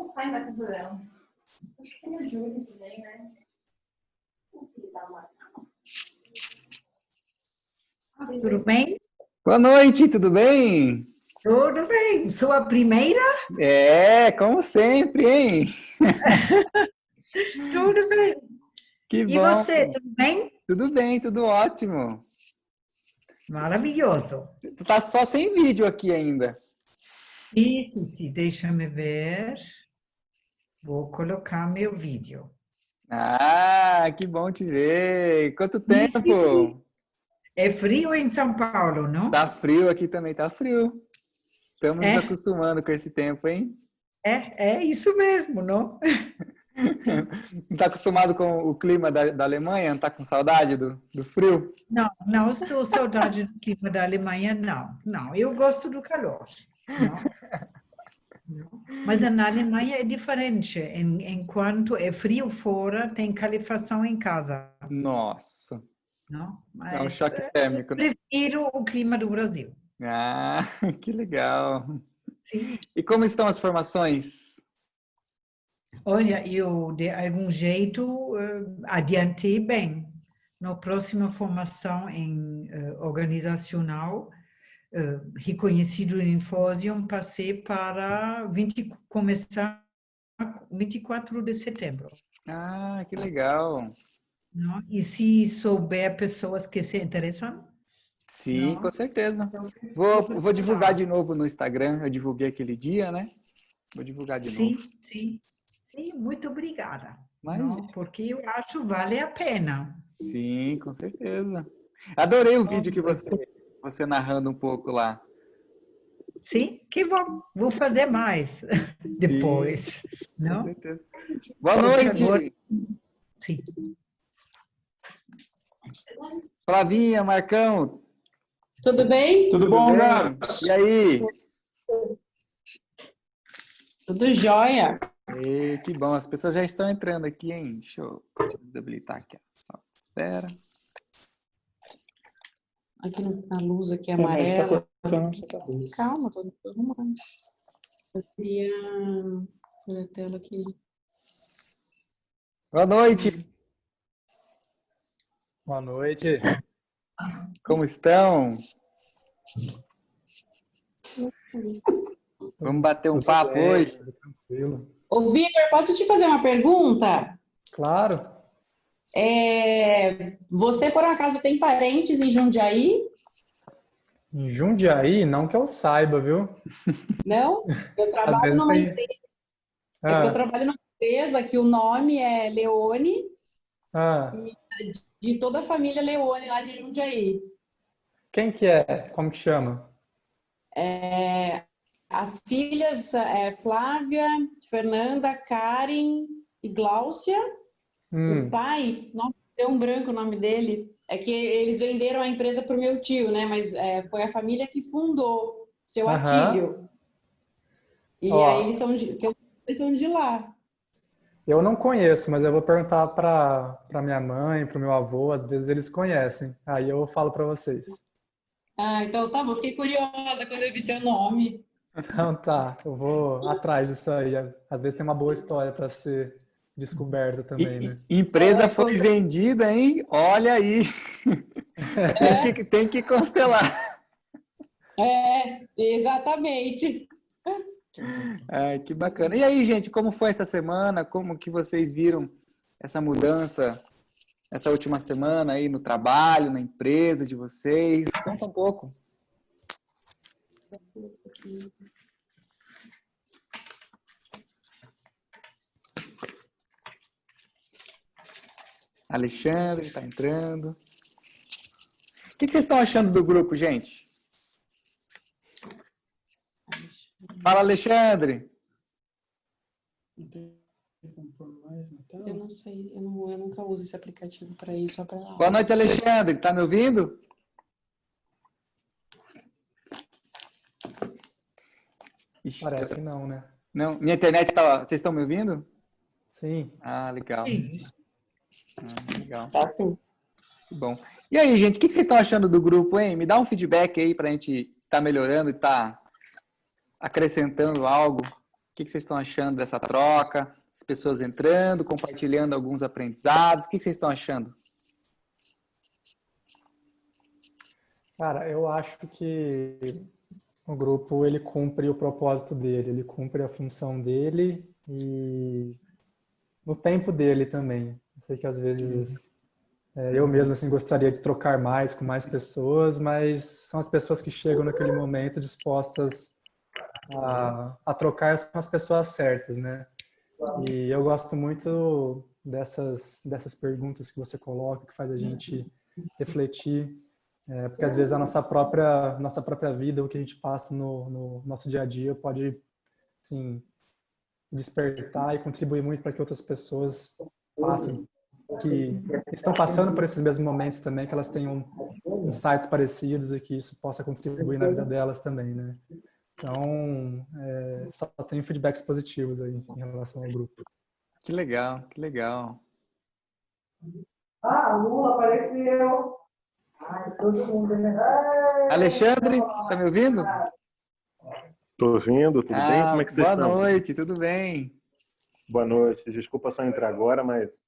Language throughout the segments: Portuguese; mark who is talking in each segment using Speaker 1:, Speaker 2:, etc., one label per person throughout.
Speaker 1: não saem da casa dela. Acho que tem o Júlio também, né? O filho da mãe.
Speaker 2: Tudo bem?
Speaker 3: Boa noite, tudo bem?
Speaker 2: Tudo bem. Sua primeira?
Speaker 3: Como sempre, hein?
Speaker 2: Tudo bem.
Speaker 3: Que
Speaker 2: E
Speaker 3: bom.
Speaker 2: você, tudo bem?
Speaker 3: Tudo bem, tudo ótimo.
Speaker 2: Maravilhoso.
Speaker 3: Tu tá só sem vídeo aqui ainda.
Speaker 2: Isso, deixa-me ver. Vou colocar meu vídeo.
Speaker 3: Ah, que bom te ver. Quanto
Speaker 2: Isso,
Speaker 3: tempo?
Speaker 2: É frio em São Paulo,
Speaker 3: Tá
Speaker 2: não?
Speaker 3: frio aqui também, tá frio. Estamos nos
Speaker 2: É,
Speaker 3: acostumando com esse tempo, hein?
Speaker 2: é isso mesmo, não? Sim.
Speaker 3: Não tá acostumado com o clima da Alemanha? Não tá com saudade do frio?
Speaker 2: Não, não estou saudade do clima da Alemanha, não. Não, eu gosto do calor. Não, não. Mas na Alemanha é diferente. Enquanto é frio fora, tem calefação em casa.
Speaker 3: Nossa,
Speaker 2: Não?
Speaker 3: é um
Speaker 2: Mas
Speaker 3: choque térmico, né?
Speaker 2: prefiro o clima do Brasil.
Speaker 3: Ah, que legal.
Speaker 2: Sim.
Speaker 3: E como estão as formações?
Speaker 2: Olha, eu de algum jeito adiantei bem. Na próxima formação em organizacional, reconhecido em Infosium, passei para começar 24 de setembro.
Speaker 3: Ah, que legal.
Speaker 2: Não? E se souber pessoas que se interessam,
Speaker 3: Sim, com
Speaker 2: não?
Speaker 3: certeza.
Speaker 2: Eu
Speaker 3: Vou divulgar
Speaker 2: preparar.
Speaker 3: de novo no Instagram. Eu divulguei aquele dia, né? Vou divulgar de novo.
Speaker 2: Sim, sim, sim, muito obrigada.
Speaker 3: Mas,
Speaker 2: Não, porque eu acho que vale a pena.
Speaker 3: sim, com certeza. Adorei o vídeo que
Speaker 2: Oh,
Speaker 3: você narrando um pouco lá.
Speaker 2: sim, que bom. Vou fazer mais
Speaker 3: Sim,
Speaker 2: depois,
Speaker 3: com
Speaker 2: não?
Speaker 3: certeza. Boa
Speaker 2: Porque agora,
Speaker 3: noite,
Speaker 2: sim.
Speaker 3: Flavinha, Marcão.
Speaker 4: Tudo bem?
Speaker 3: Tudo
Speaker 5: bom,
Speaker 3: bem? E
Speaker 5: Gabs?
Speaker 3: aí?
Speaker 4: Tudo jóia.
Speaker 3: Que bom, as pessoas já estão entrando aqui, hein? Deixa eu desabilitar aqui a sala de espera.
Speaker 4: Aqui a luz aqui é
Speaker 5: Mas tá
Speaker 4: amarela.
Speaker 5: cortando essa cabeça.
Speaker 4: Calma, tô arrumando. Eu queria ver a tela aqui.
Speaker 3: Boa noite,
Speaker 5: Boa noite.
Speaker 3: como estão? Vamos bater um
Speaker 5: Tudo
Speaker 3: papo
Speaker 5: bem,
Speaker 3: hoje?
Speaker 5: tudo tranquilo.
Speaker 4: Ô, Vitor, posso te fazer uma pergunta?
Speaker 5: Claro.
Speaker 4: Você, por um acaso, tem parentes em Jundiaí?
Speaker 5: Em Jundiaí, não que eu saiba, viu?
Speaker 4: Não? Eu
Speaker 5: Às
Speaker 4: trabalho
Speaker 5: vezes
Speaker 4: numa
Speaker 5: tem.
Speaker 4: empresa, eu
Speaker 5: Ah,
Speaker 4: trabalho numa empresa que o nome é Leone,
Speaker 5: ah,
Speaker 4: de toda a família Leone lá de Jundiaí.
Speaker 5: quem que é? Como que chama?
Speaker 4: As filhas Flávia, Fernanda, Karen e Gláucia. O
Speaker 5: Hum,
Speaker 4: pai, nossa, deu um branco o nome dele. É que eles venderam a empresa para o meu tio, né? Mas foi a família que fundou, seu
Speaker 5: aham.
Speaker 4: Atílio. E aí
Speaker 5: Ó,
Speaker 4: eles são de lá.
Speaker 5: eu não conheço, mas eu vou perguntar para minha mãe, para o meu avô, às vezes eles conhecem. Aí eu falo para vocês.
Speaker 4: Ah, então tá bom. Fiquei curiosa quando eu vi seu nome.
Speaker 5: Então tá, eu vou atrás disso aí. Às vezes tem uma boa história para ser descoberta também, né?
Speaker 3: Empresa foi
Speaker 4: Com certeza.
Speaker 3: vendida, hein? Olha aí. Tem que constelar.
Speaker 4: Exatamente.
Speaker 3: Ai, que bacana. E aí, gente, como foi essa semana? Como que vocês viram essa mudança, essa última semana aí no trabalho, na empresa de vocês? Conta um pouco. Alexandre está entrando. O que vocês estão achando do grupo, gente? Fala, Alexandre.
Speaker 4: Eu não sei, eu nunca uso esse aplicativo para isso, só para
Speaker 3: Boa
Speaker 4: aula.
Speaker 3: noite, Alexandre. Tá me ouvindo? Ixi,
Speaker 5: Parece que não, né?
Speaker 3: não, minha internet está. Vocês estão me ouvindo?
Speaker 5: Sim.
Speaker 3: Ah, legal.
Speaker 2: Sim.
Speaker 3: Legal.
Speaker 4: Tá sim.
Speaker 3: Que bom. E aí, gente, o que vocês estão achando do grupo, hein? Me dá um feedback aí para a gente estar melhorando e estar acrescentando algo. que vocês estão achando dessa troca? As pessoas entrando, compartilhando alguns aprendizados. O que vocês estão achando?
Speaker 5: Cara, eu acho que o grupo ele cumpre o propósito dele, ele cumpre a função dele e no tempo dele também. Eu sei que às vezes eu mesmo assim gostaria de trocar mais com mais pessoas, mas são as pessoas que chegam naquele momento dispostas a trocar são as pessoas certas, né? E eu gosto muito dessas perguntas que você coloca, que faz a gente refletir, porque às vezes a nossa própria vida, o que a gente passa no nosso dia a dia pode, assim, despertar e contribuir muito para que outras pessoas façam, que estão passando por esses mesmos momentos também, que elas tenham insights parecidos e que isso possa contribuir na vida delas também, né? Então, só tenho feedbacks positivos aí em relação ao grupo.
Speaker 3: Que legal, que legal.
Speaker 6: Ah, Lula apareceu. Ai, todo mundo, né?
Speaker 3: Alexandre, tá me ouvindo?
Speaker 7: Tô ouvindo, tudo bem? Como é que vocês
Speaker 3: boa
Speaker 7: estão?
Speaker 3: Boa noite, tudo bem?
Speaker 7: Boa noite. Desculpa só entrar agora, mas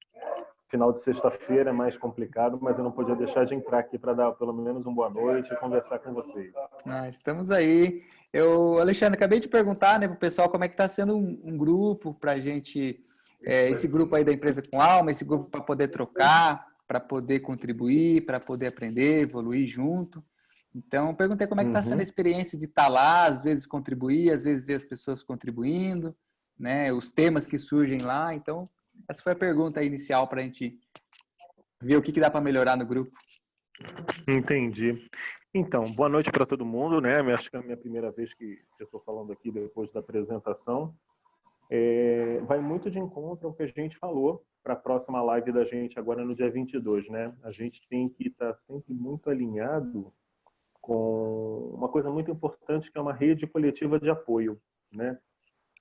Speaker 7: final de sexta-feira é mais complicado, mas eu não podia deixar de entrar aqui para dar pelo menos uma boa noite e conversar com vocês.
Speaker 3: Estamos aí. Alexandre, acabei de perguntar, né, pro pessoal como é que está sendo um grupo para a gente, esse grupo aí da Empresa com Alma, esse grupo para poder trocar, para poder contribuir, para poder aprender, evoluir junto. Então, perguntei como é que está sendo a experiência de estar lá, às vezes contribuir, às vezes ver as pessoas contribuindo, né, os temas que surgem lá. Então, essa foi a pergunta inicial para a gente ver o que dá para melhorar no grupo.
Speaker 7: Entendi. Então, boa noite para todo mundo, né? Acho que é a minha primeira vez que eu estou falando aqui depois da apresentação. Vai muito de encontro ao que a gente falou para a próxima live da gente agora no dia 22, né? A gente tem que estar sempre muito alinhado com uma coisa muito importante que é uma rede coletiva de apoio, né?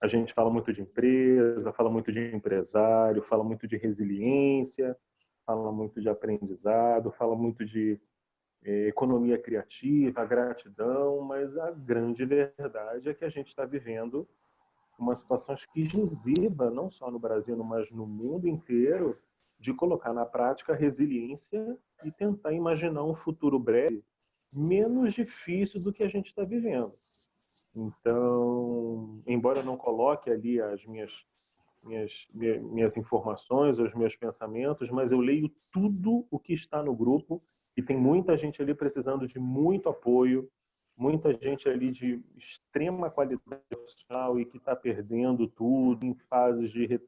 Speaker 7: A gente fala muito de empresa, fala muito de empresário, fala muito de resiliência, fala muito de aprendizado, fala muito de economia criativa, gratidão, mas a grande verdade é que a gente está vivendo uma situação exclusiva, não só no Brasil, mas no mundo inteiro, de colocar na prática a resiliência e tentar imaginar um futuro breve menos difícil do que a gente está vivendo. Então, embora eu não coloque ali as minhas informações, os meus pensamentos, mas eu leio tudo o que está no grupo e tem muita gente ali precisando de muito apoio, muita gente ali de extrema qualidade profissional e que está perdendo tudo em fases de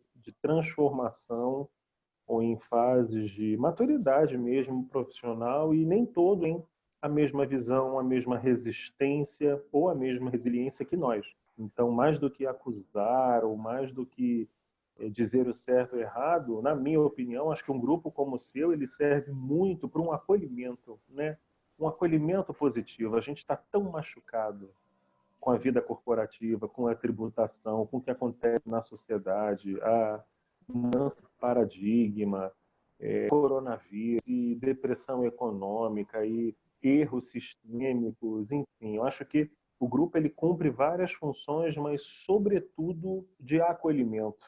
Speaker 7: transformação ou em fases de maturidade mesmo profissional e nem todo em a mesma visão, a mesma resistência ou a mesma resiliência que nós. Então, mais do que acusar ou mais do que dizer o certo ou errado, na minha opinião, acho que um grupo como o seu, ele serve muito para um acolhimento, né? Um acolhimento positivo. A gente está tão machucado com a vida corporativa, com a tributação, com o que acontece na sociedade, a mudança de paradigma, coronavírus, e depressão econômica e erros sistêmicos, enfim. Eu acho que o grupo ele cumpre várias funções, mas sobretudo de acolhimento.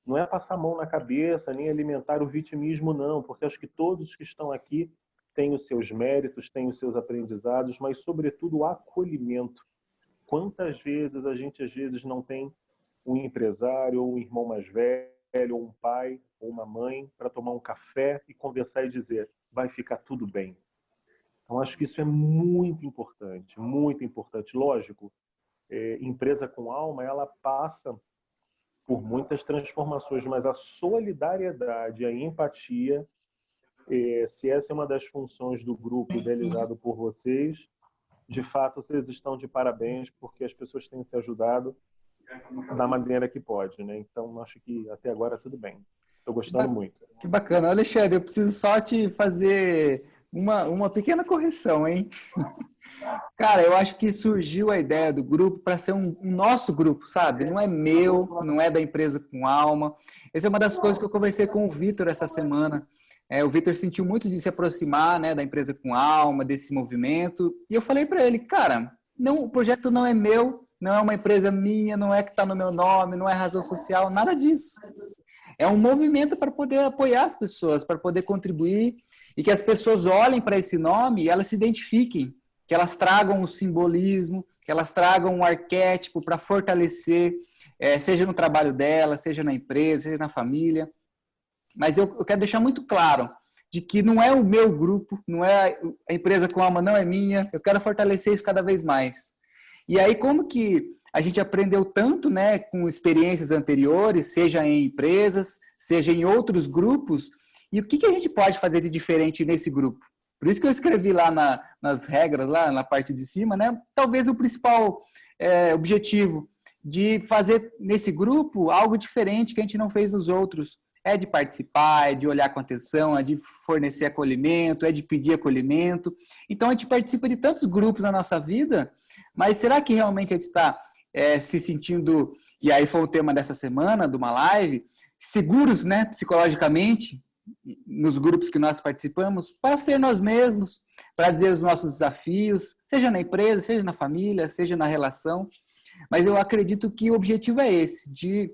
Speaker 7: Não é passar a mão na cabeça, nem alimentar o vitimismo, não, porque acho que todos que estão aqui têm os seus méritos, têm os seus aprendizados, mas sobretudo o acolhimento. Quantas vezes a gente às vezes não tem um empresário, ou um irmão mais velho, ou um pai, ou uma mãe, para tomar um café e conversar e dizer, vai ficar tudo bem. Então, acho que isso é muito importante, muito importante. Lógico, empresa com alma, ela passa por muitas transformações, mas a solidariedade, a empatia, se essa é uma das funções do grupo idealizado por vocês, de fato, vocês estão de parabéns, porque as pessoas têm se ajudado da maneira que pode, né? Então, acho que até agora tudo bem. Estou gostando muito.
Speaker 3: Que bacana. Alexandre, eu preciso só te fazer uma pequena correção, hein? Cara, eu acho que surgiu a ideia do grupo para ser um nosso grupo, sabe? Não é meu, não é da Empresa com Alma. Essa é uma das coisas que eu conversei com o Vitor essa semana. O Vitor sentiu muito de se aproximar, né, da Empresa com Alma, desse movimento. E eu falei para ele, cara, não, o projeto não é meu, não é uma empresa minha, não é que está no meu nome, não é razão social, nada disso. É um movimento para poder apoiar as pessoas, para poder contribuir e que as pessoas olhem para esse nome e elas se identifiquem, que elas tragam o simbolismo, que elas tragam um arquétipo para fortalecer, seja no trabalho dela, seja na empresa, seja na família. Mas eu quero deixar muito claro de que não é o meu grupo, não é a empresa com alma, não é minha. Eu quero fortalecer isso cada vez mais. E aí, como que a gente aprendeu tanto, né, com experiências anteriores, seja em empresas, seja em outros grupos, e o que a gente pode fazer de diferente nesse grupo? Por isso que eu escrevi lá nas regras, lá na parte de cima, né, talvez o principal objetivo de fazer nesse grupo algo diferente que a gente não fez nos outros. É de participar, é de olhar com atenção, é de fornecer acolhimento, é de pedir acolhimento. Então, a gente participa de tantos grupos na nossa vida, mas será que realmente a gente está se sentindo, e aí foi o tema dessa semana, de uma live, seguros, né, psicologicamente, nos grupos que nós participamos, para ser nós mesmos, para dizer os nossos desafios, seja na empresa, seja na família, seja na relação. Mas eu acredito que o objetivo é esse, de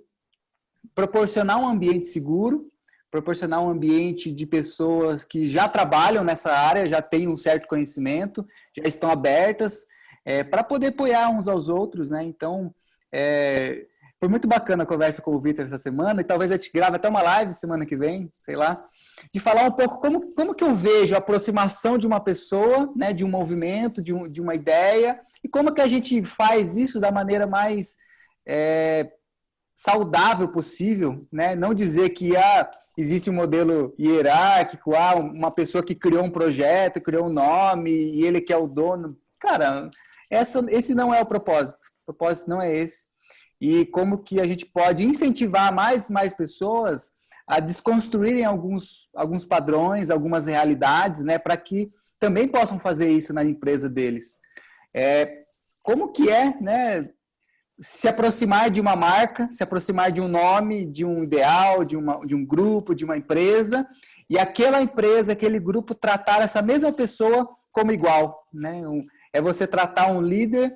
Speaker 3: proporcionar um ambiente seguro, proporcionar um ambiente de pessoas que já trabalham nessa área, já têm um certo conhecimento, já estão abertas, para poder apoiar uns aos outros, né? Então, foi muito bacana a conversa com o Vitor essa semana, e talvez a gente grave até uma live semana que vem, sei lá, de falar um pouco como que eu vejo a aproximação de uma pessoa, né, de um movimento, de uma ideia, e como que a gente faz isso da maneira mais saudável possível, né? Não dizer que existe um modelo hierárquico, uma pessoa que criou um projeto, criou um nome e ele que é o dono. Cara, esse não é o propósito. O propósito não é esse. E como que a gente pode incentivar mais pessoas a desconstruírem alguns padrões, algumas realidades, né? Para que também possam fazer isso na empresa deles. Como que né? Se aproximar de uma marca, se aproximar de um nome, de um ideal, de um grupo, de uma empresa, e aquela empresa, aquele grupo, tratar essa mesma pessoa como igual, né? É você tratar um líder,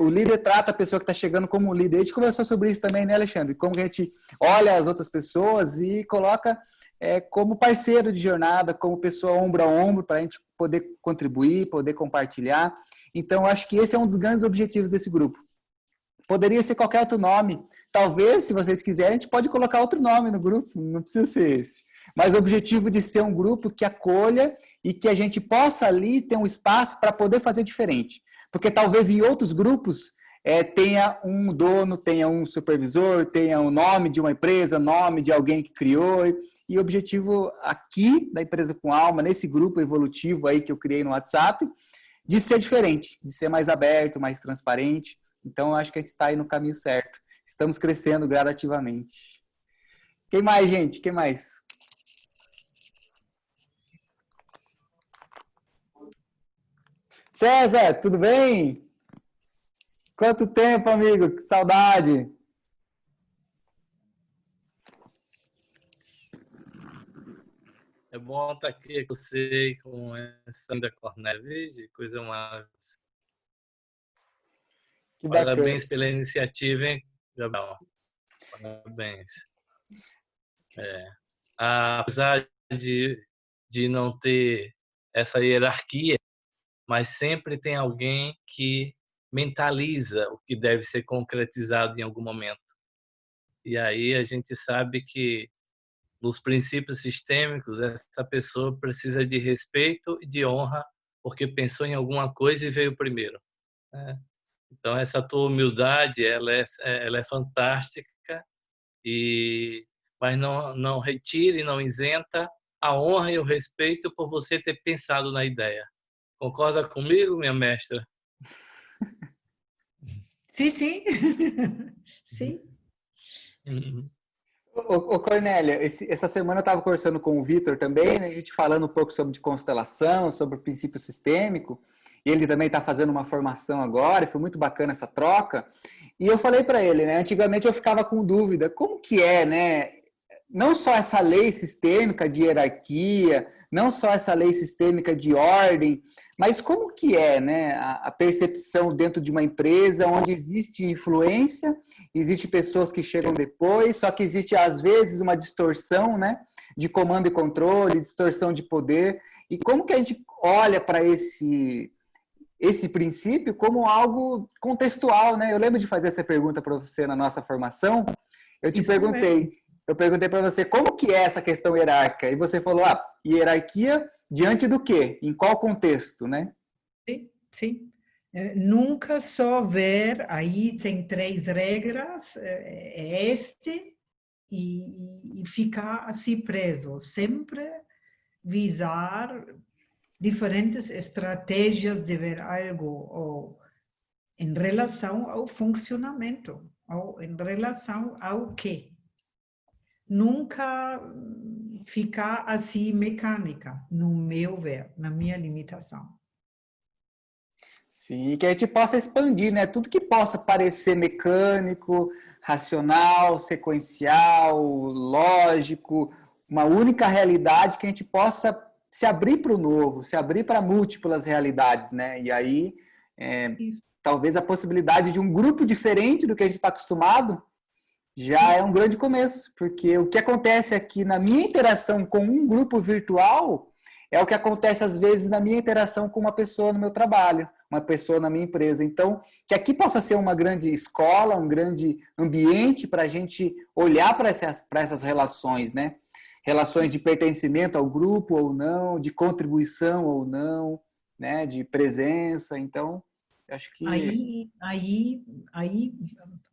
Speaker 3: o líder trata a pessoa que está chegando como um líder. A gente conversou sobre isso também, né, Alexandre? Como que a gente olha as outras pessoas e coloca como parceiro de jornada, como pessoa ombro a ombro, para a gente poder contribuir, poder compartilhar. Então, acho que esse é um dos grandes objetivos desse grupo. Poderia ser qualquer outro nome. Talvez, se vocês quiserem, a gente pode colocar outro nome no grupo, não precisa ser esse. Mas o objetivo de ser um grupo que acolha e que a gente possa ali ter um espaço para poder fazer diferente. Porque talvez em outros grupos tenha um dono, tenha um supervisor, tenha um nome de uma empresa, nome de alguém que criou. E o objetivo aqui da Empresa com Alma, nesse grupo evolutivo aí que eu criei no WhatsApp, de ser diferente, de ser mais aberto, mais transparente. Então, eu acho que a gente está aí no caminho certo. Estamos crescendo gradativamente. Quem mais, gente? Quem mais? César, tudo bem? Quanto tempo, amigo? Que saudade!
Speaker 8: É bom estar aqui com você, com essa linda Cornélia, coisa maravilhosa.
Speaker 3: Que bacana.
Speaker 8: Parabéns pela iniciativa, hein, Gabriel? Parabéns. Apesar de não ter essa hierarquia, mas sempre tem alguém que mentaliza o que deve ser concretizado em algum momento. E aí a gente sabe que nos princípios sistêmicos, essa pessoa precisa de respeito e de honra, porque pensou em alguma coisa e veio primeiro, né? Então, essa tua humildade, ela é fantástica, mas não retire, não isenta a honra e o respeito por você ter pensado na ideia. Concorda comigo, minha mestra?
Speaker 2: Sim, sim. Sim.
Speaker 3: Ô Cornélia, essa semana eu estava conversando com o Vitor também, né, a gente falando um pouco sobre constelação, sobre o princípio sistêmico, e ele também está fazendo uma formação agora, e foi muito bacana essa troca. E eu falei para ele, né, antigamente eu ficava com dúvida, como que né, não só essa lei sistêmica de hierarquia, não só essa lei sistêmica de ordem, mas como que é, né, a percepção dentro de uma empresa onde existe influência, existe pessoas que chegam depois, só que existe às vezes uma distorção, né, de comando e controle, distorção de poder, e como que a gente olha para esse princípio como algo contextual, né? Eu lembro de fazer essa pergunta para você na nossa formação. Eu te
Speaker 2: Isso
Speaker 3: perguntei, eu perguntei para você como que é essa questão hierárquica, e você falou, hierarquia diante do quê? Em qual contexto, né?
Speaker 2: Sim, sim. Nunca só ver, aí tem 3 regras, é este, e ficar assim preso. Sempre visar diferentes estratégias de ver algo, ou em relação ao funcionamento, ou em relação ao quê. Nunca ficar assim mecânica, no meu ver, na minha limitação.
Speaker 3: Sim, que a gente possa expandir, né? Tudo que possa parecer mecânico, racional, sequencial, lógico, uma única realidade, que a gente possa se abrir para o novo, se abrir para múltiplas realidades, né? E aí, talvez a possibilidade de um grupo diferente do que a gente está acostumado já é um grande começo, porque o que acontece aqui na minha interação com um grupo virtual é o que acontece às vezes na minha interação com uma pessoa no meu trabalho, uma pessoa na minha empresa. Então, que aqui possa ser uma grande escola, um grande ambiente para a gente olhar para essas relações, né? Relações de pertencimento ao grupo ou não, de contribuição ou não, né? De presença. Então, acho que...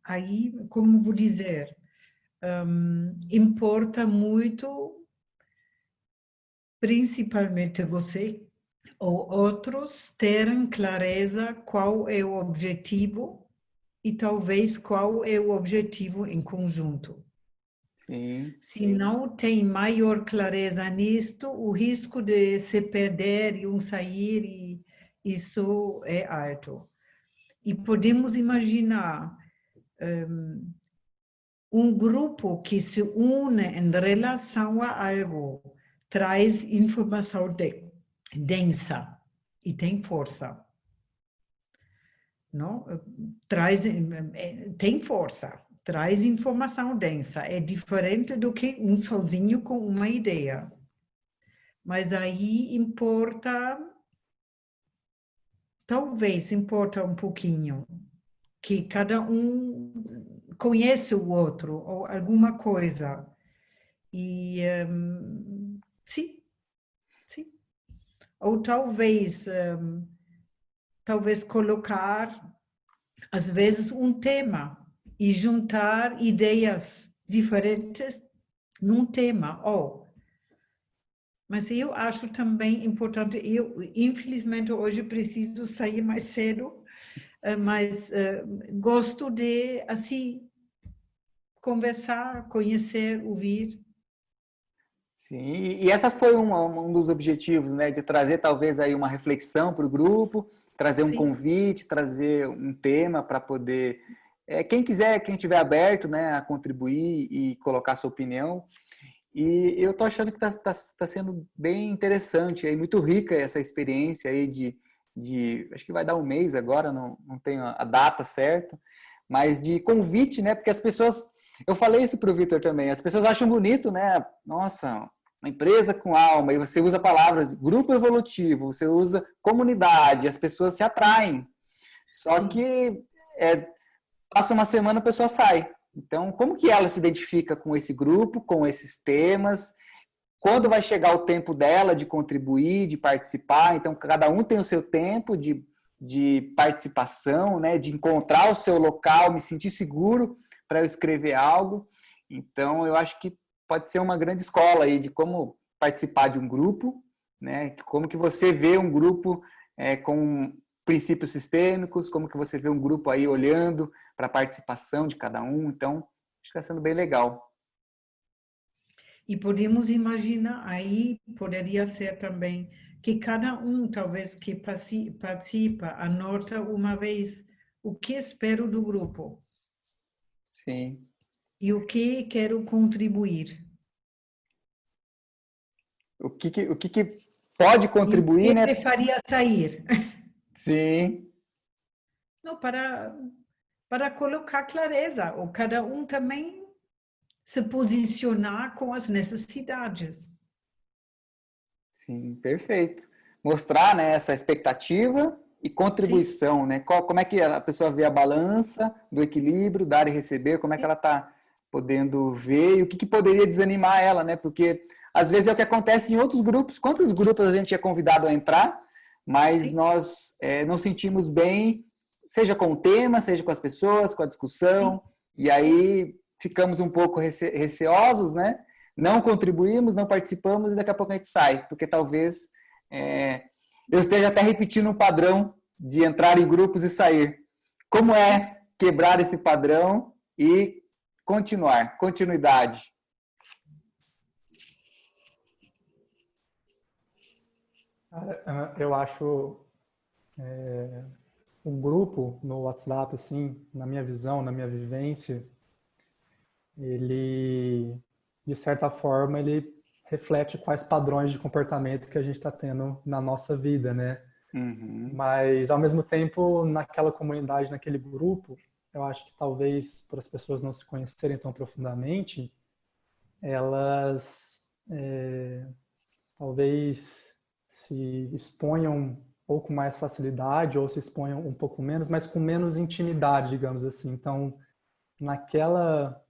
Speaker 2: Aí, como vou dizer, importa muito, principalmente você ou outros, terem clareza qual é o objetivo e talvez qual é o objetivo em conjunto.
Speaker 3: Sim.
Speaker 2: Se não tem maior clareza nisto, o risco de se perder e um sair, e isso é alto. E podemos imaginar um grupo que se une em relação a algo, traz informação densa e tem força. Não? Tem força, traz informação densa. É diferente do que um sozinho com uma ideia. Mas aí talvez importa um pouquinho, que cada um conhece o outro, ou alguma coisa. E, sim. Ou talvez colocar, às vezes, um tema e juntar ideias diferentes num tema. Mas eu acho também importante, infelizmente, hoje preciso sair mais cedo, mas gosto de, assim, conversar, conhecer, ouvir.
Speaker 3: Sim, e essa foi um dos objetivos, né? De trazer talvez aí uma reflexão para o grupo, trazer um convite, trazer um tema para poder... quem quiser, quem estiver aberto, né, a contribuir e colocar sua opinião. E eu estou achando que tá sendo bem interessante, aí, muito rica essa experiência aí acho que vai dar um mês agora, não tenho a data certa, mas de convite, né? Porque as pessoas... Eu falei isso para o Vitor também, as pessoas acham bonito, né? Nossa, uma empresa com alma, e você usa palavras grupo evolutivo, você usa comunidade, as pessoas se atraem. Só que passa uma semana, a pessoa sai. Então, como que ela se identifica com esse grupo, com esses temas? Quando vai chegar o tempo dela de contribuir, de participar? Então, cada um tem o seu tempo de participação, né? De encontrar o seu local, me sentir seguro para eu escrever algo. Então, eu acho que pode ser uma grande escola aí de como participar de um grupo, né? Como que você vê um grupo com princípios sistêmicos, como que você vê um grupo aí olhando para a participação de cada um. Então, acho que está sendo bem legal.
Speaker 2: E podemos imaginar, aí poderia ser também, que cada um, talvez, que participa, anota uma vez o que espero do grupo.
Speaker 3: Sim.
Speaker 2: E o que quero contribuir.
Speaker 3: o que pode contribuir,
Speaker 2: E
Speaker 3: né?
Speaker 2: me faria sair.
Speaker 3: Sim,
Speaker 2: Não, para colocar clareza, ou cada um também se posicionar com as necessidades.
Speaker 3: sim, perfeito. Mostrar, né, essa expectativa e
Speaker 2: Sim,
Speaker 3: contribuição, né? Como é que a pessoa vê a balança do equilíbrio, dar e receber, como é que ela está podendo ver e o que poderia desanimar ela, né? Porque às vezes é o que acontece em outros grupos. Quantos grupos a gente é convidado a entrar, mas
Speaker 2: sim,
Speaker 3: nós não sentimos bem, seja com o tema, seja com as pessoas, com a discussão,
Speaker 2: sim.
Speaker 3: e aí ficamos um pouco receosos, né? Não contribuímos, não participamos e daqui a pouco a gente sai, porque talvez eu esteja até repetindo um padrão de entrar em grupos e sair. Como é quebrar esse padrão e continuar, continuidade?
Speaker 5: Cara, eu acho o grupo no WhatsApp, assim, na minha visão, na minha vivência, ele, de certa forma, ele reflete quais padrões de comportamento que a gente está tendo na nossa vida, né?
Speaker 3: Uhum.
Speaker 5: Mas, ao mesmo tempo, naquela comunidade, naquele grupo, eu acho que talvez, por as pessoas não se conhecerem tão profundamente, elas talvez se exponham um pouco mais facilidade ou se exponham um pouco menos, mas com menos intimidade, digamos assim. Então, naquela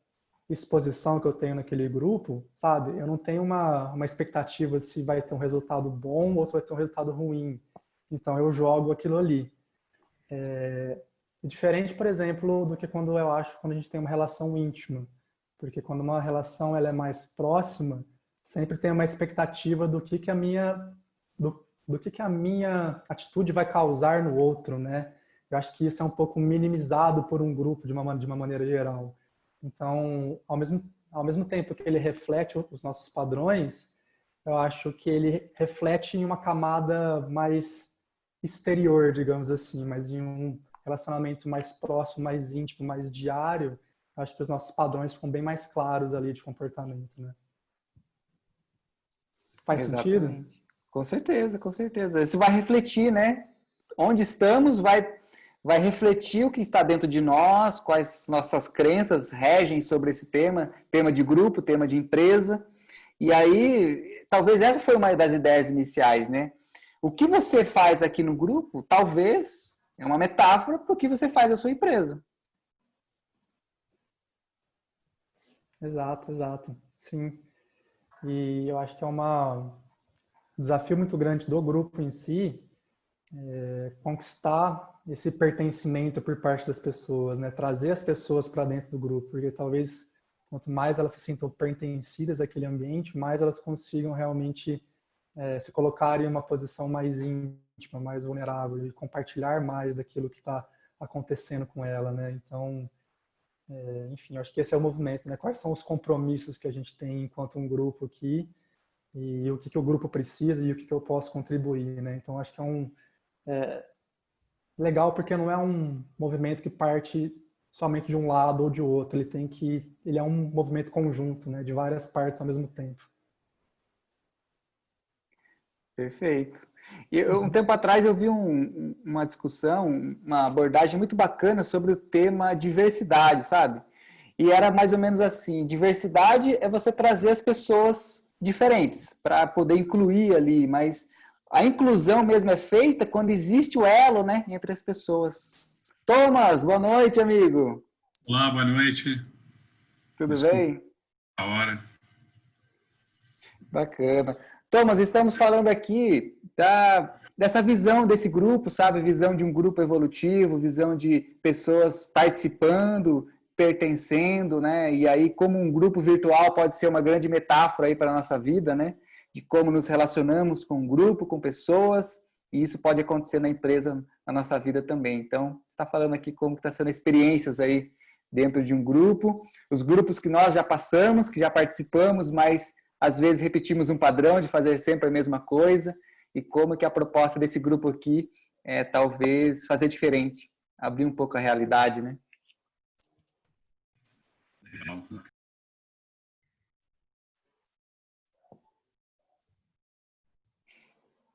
Speaker 5: exposição que eu tenho naquele grupo, sabe, eu não tenho uma expectativa se vai ter um resultado bom ou se vai ter um resultado ruim. Então, eu jogo aquilo ali. Diferente, por exemplo, do que quando eu acho quando a gente tem uma relação íntima. Porque quando uma relação ela é mais próxima, sempre tem uma expectativa do que a minha que a minha atitude vai causar no outro, né? Eu acho que isso é um pouco minimizado por um grupo de uma maneira geral. Então, ao mesmo tempo que ele reflete os nossos padrões, eu acho que ele reflete em uma camada mais exterior, digamos assim, mas em um relacionamento mais próximo, mais íntimo, mais diário, acho que os nossos padrões ficam bem mais claros ali de comportamento, né? Faz sentido?
Speaker 3: Exatamente. Com certeza, com certeza. Isso vai refletir, né? Onde estamos vai refletir o que está dentro de nós, quais nossas crenças regem sobre esse tema de grupo, tema de empresa. E aí, talvez essa foi uma das ideias iniciais, né? O que você faz aqui no grupo, talvez é uma metáfora para o que você faz na sua empresa.
Speaker 5: Exato, exato. Sim. E eu acho que é um desafio muito grande do grupo em si, conquistar esse pertencimento por parte das pessoas, né? Trazer as pessoas para dentro do grupo, porque talvez quanto mais elas se sintam pertencidas àquele ambiente, mais elas consigam realmente se colocar em uma posição mais íntima, mais vulnerável e compartilhar mais daquilo que está acontecendo com ela, né? Então, enfim, eu acho que esse é o movimento, né? Quais são os compromissos que a gente tem enquanto um grupo aqui e o que o grupo precisa e o que eu posso contribuir, né? Então, acho que legal porque não é um movimento que parte somente de um lado ou de outro, ele é um movimento conjunto, né? De várias partes ao mesmo tempo.
Speaker 3: Perfeito. Um tempo atrás eu vi uma discussão, uma abordagem muito bacana sobre o tema diversidade, sabe? E era mais ou menos assim: diversidade é você trazer as pessoas diferentes para poder incluir ali, mas a inclusão mesmo é feita quando existe o elo, né, entre as pessoas. Thomas, boa noite, amigo.
Speaker 9: Olá, boa noite.
Speaker 3: Tudo
Speaker 9: Desculpa
Speaker 3: bem?
Speaker 9: a hora.
Speaker 3: Bacana. Thomas, estamos falando aqui dessa visão desse grupo, sabe? Visão de um grupo evolutivo, visão de pessoas participando, pertencendo, né? E aí, como um grupo virtual pode ser uma grande metáfora aí para a nossa vida, né? De como nos relacionamos com um grupo, com pessoas, e isso pode acontecer na empresa, na nossa vida também. Então, você está falando aqui como está sendo experiências aí dentro de um grupo, os grupos que nós já passamos, que já participamos, mas às vezes repetimos um padrão de fazer sempre a mesma coisa, e como que a proposta desse grupo aqui é talvez fazer diferente, abrir um pouco a realidade, né?
Speaker 9: Legal.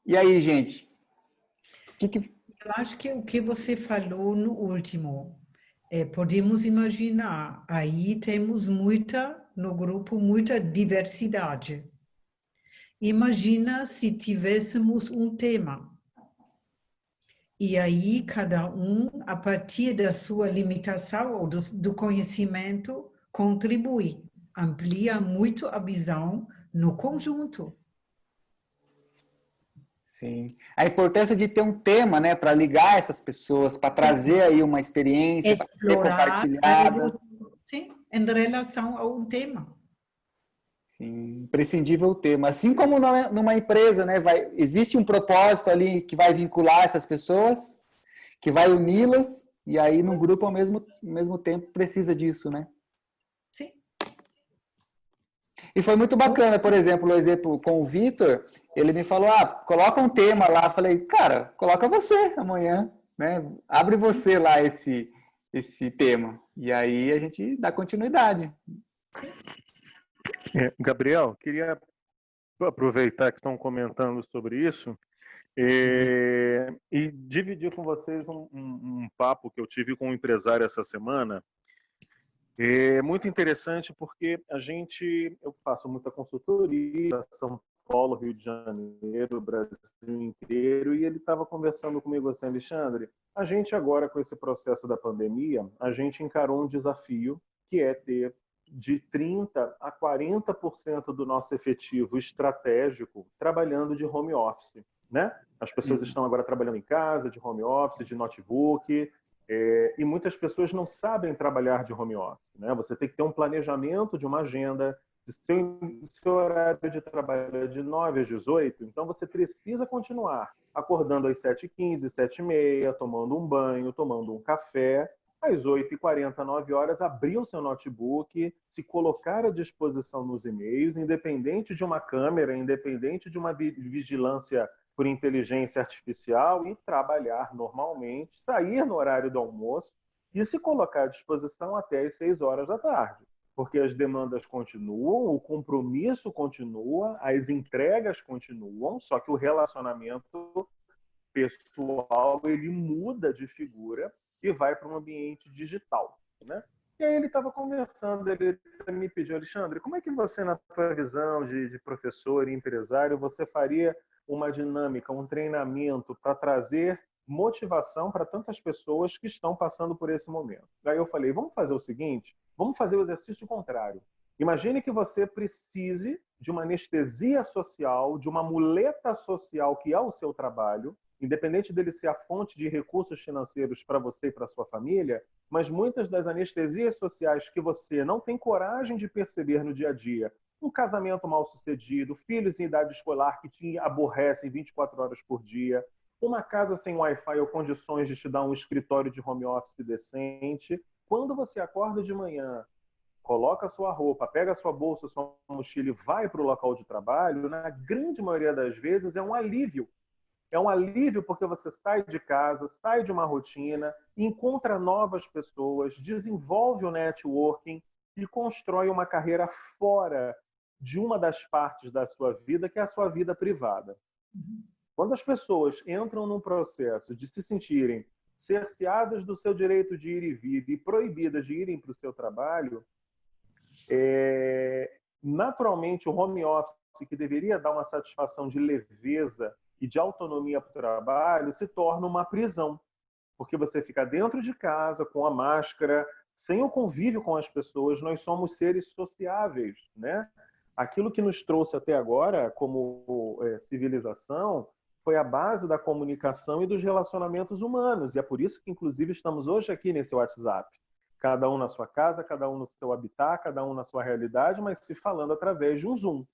Speaker 3: E aí, gente? Que...
Speaker 2: Eu acho que o que você falou no último, podemos imaginar, aí temos no grupo, muita diversidade. Imagina se tivéssemos um tema. E aí, cada um, a partir da sua limitação ou do conhecimento, contribui, amplia muito a visão no conjunto.
Speaker 3: Sim. A importância de ter um tema, né, para ligar essas pessoas, para trazer aí uma experiência, para ser
Speaker 2: Explorar
Speaker 3: compartilhada.
Speaker 2: sim, em relação a um tema.
Speaker 3: Sim, imprescindível o tema. Assim como numa empresa, né, existe um propósito ali que vai vincular essas pessoas, que vai uni-las, e aí num grupo ao mesmo tempo precisa disso, né?
Speaker 2: Sim.
Speaker 3: E foi muito bacana, por exemplo, o exemplo com o Vitor, ele me falou, coloca um tema lá. Eu falei, cara, coloca você amanhã, né? Abre você lá esse tema. E aí a gente dá continuidade.
Speaker 7: Gabriel, queria aproveitar que estão comentando sobre isso e dividir com vocês um papo que eu tive com um empresário essa semana. É muito interessante porque eu faço muita consultoria, São Paulo, Rio de Janeiro, Brasil inteiro, e ele estava conversando comigo assim, Alexandre, a gente agora com esse processo da pandemia, a gente encarou um desafio que é ter de 30% a 40% do nosso efetivo estratégico trabalhando de home office, né? As pessoas estão agora trabalhando em casa, de home office, de notebook, e muitas pessoas não sabem trabalhar de home office, né? Você tem que ter um planejamento de uma agenda, se seu horário de trabalho é de 9 às 18, então você precisa continuar acordando às 7h15, 7h30, tomando um banho, tomando um café, às 8h40, 9 horas, abrir o seu notebook, se colocar à disposição nos e-mails, independente de uma câmera, independente de uma vigilância por inteligência artificial, e trabalhar normalmente, sair no horário do almoço e se colocar à disposição até às 6 horas da tarde. Porque as demandas continuam, o compromisso continua, as entregas continuam, só que o relacionamento pessoal ele muda de figura e vai para um ambiente digital, né? E aí ele estava conversando, ele me pediu, Alexandre, como é que você, na sua visão de professor e empresário, você faria uma dinâmica, um treinamento para trazer motivação para tantas pessoas que estão passando por esse momento? Aí eu falei, vamos fazer o seguinte, vamos fazer o exercício contrário. Imagine que você precise de uma anestesia social, de uma muleta social que é o seu trabalho, independente dele ser a fonte de recursos financeiros para você e para sua família, mas muitas das anestesias sociais que você não tem coragem de perceber no dia a dia, um casamento mal sucedido, filhos em idade escolar que te aborrecem 24 horas por dia, uma casa sem Wi-Fi ou condições de te dar um escritório de home office decente, quando você acorda de manhã, coloca a sua roupa, pega a sua bolsa, sua mochila e vai para o local de trabalho, na grande maioria das vezes é um alívio. É um alívio porque você sai de casa, sai de uma rotina, encontra novas pessoas, desenvolve o networking e constrói uma carreira fora de uma das partes da sua vida, que é a sua vida privada. Quando as pessoas entram num processo de se sentirem cerceadas do seu direito de ir e vir e proibidas de irem para o seu trabalho, naturalmente o home office, que deveria dar uma satisfação de leveza e de autonomia para o trabalho, se torna uma prisão, porque você fica dentro de casa com a máscara, sem o convívio com as pessoas. Nós somos seres sociáveis, né? Aquilo que nos trouxe até agora como civilização foi a base da comunicação e dos relacionamentos humanos, e é por isso que inclusive estamos hoje aqui nesse WhatsApp, cada um na sua casa, cada um no seu habitat, cada um na sua realidade, mas se falando através de um Zoom.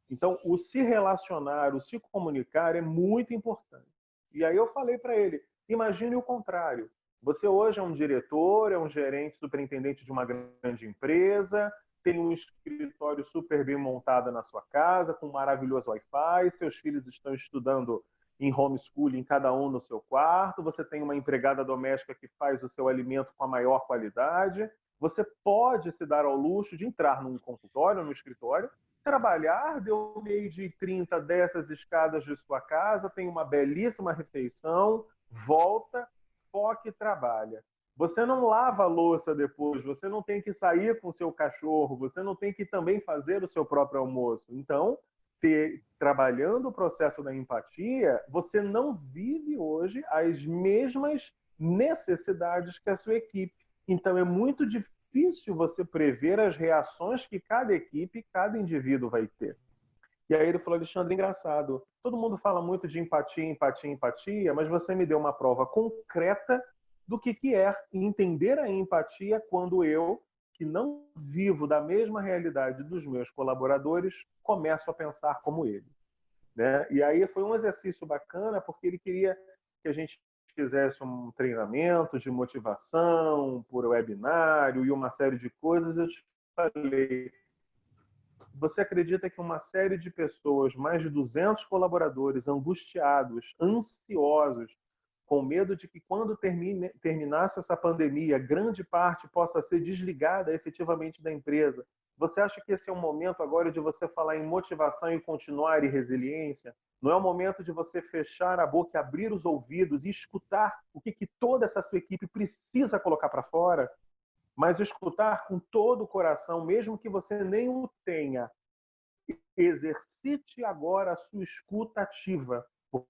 Speaker 7: Então, o se relacionar, o se comunicar é muito importante. E aí eu falei para ele, imagine o contrário. Você hoje é um diretor, é um gerente, superintendente de uma grande empresa, tem um escritório super bem montado na sua casa, com um maravilhoso Wi-Fi, seus filhos estão estudando em homeschooling, cada um no seu quarto, você tem uma empregada doméstica que faz o seu alimento com a maior qualidade, você pode se dar ao luxo de entrar num consultório, num escritório, trabalhar, deu meio-dia e 30, desce as escadas de sua casa, tem uma belíssima refeição, volta, foca e trabalha. Você não lava a louça depois, você não tem que sair com o seu cachorro, você não tem que também fazer o seu próprio almoço. Então, trabalhando o processo da empatia, você não vive hoje as mesmas necessidades que a sua equipe. Então, é muito difícil você prever as reações que cada equipe, cada indivíduo vai ter. E aí ele falou, Alexandre, engraçado, todo mundo fala muito de empatia, empatia, empatia, mas você me deu uma prova concreta do que é entender a empatia quando eu, que não vivo da mesma realidade dos meus colaboradores, começo a pensar como ele. Né? E aí foi um exercício bacana, porque ele queria que a gente fizesse um treinamento de motivação por webinário e uma série de coisas. Eu te falei, você acredita que uma série de pessoas, mais de 200 colaboradores, angustiados, ansiosos, com medo de que quando terminasse essa pandemia, grande parte possa ser desligada efetivamente da empresa. Você acha que esse é um momento agora de você falar em motivação e continuar e resiliência? Não é o momento de você fechar a boca, abrir os ouvidos e escutar o que toda essa sua equipe precisa colocar para fora? Mas escutar com todo o coração, mesmo que você nem o tenha. Exercite agora a sua escuta ativa,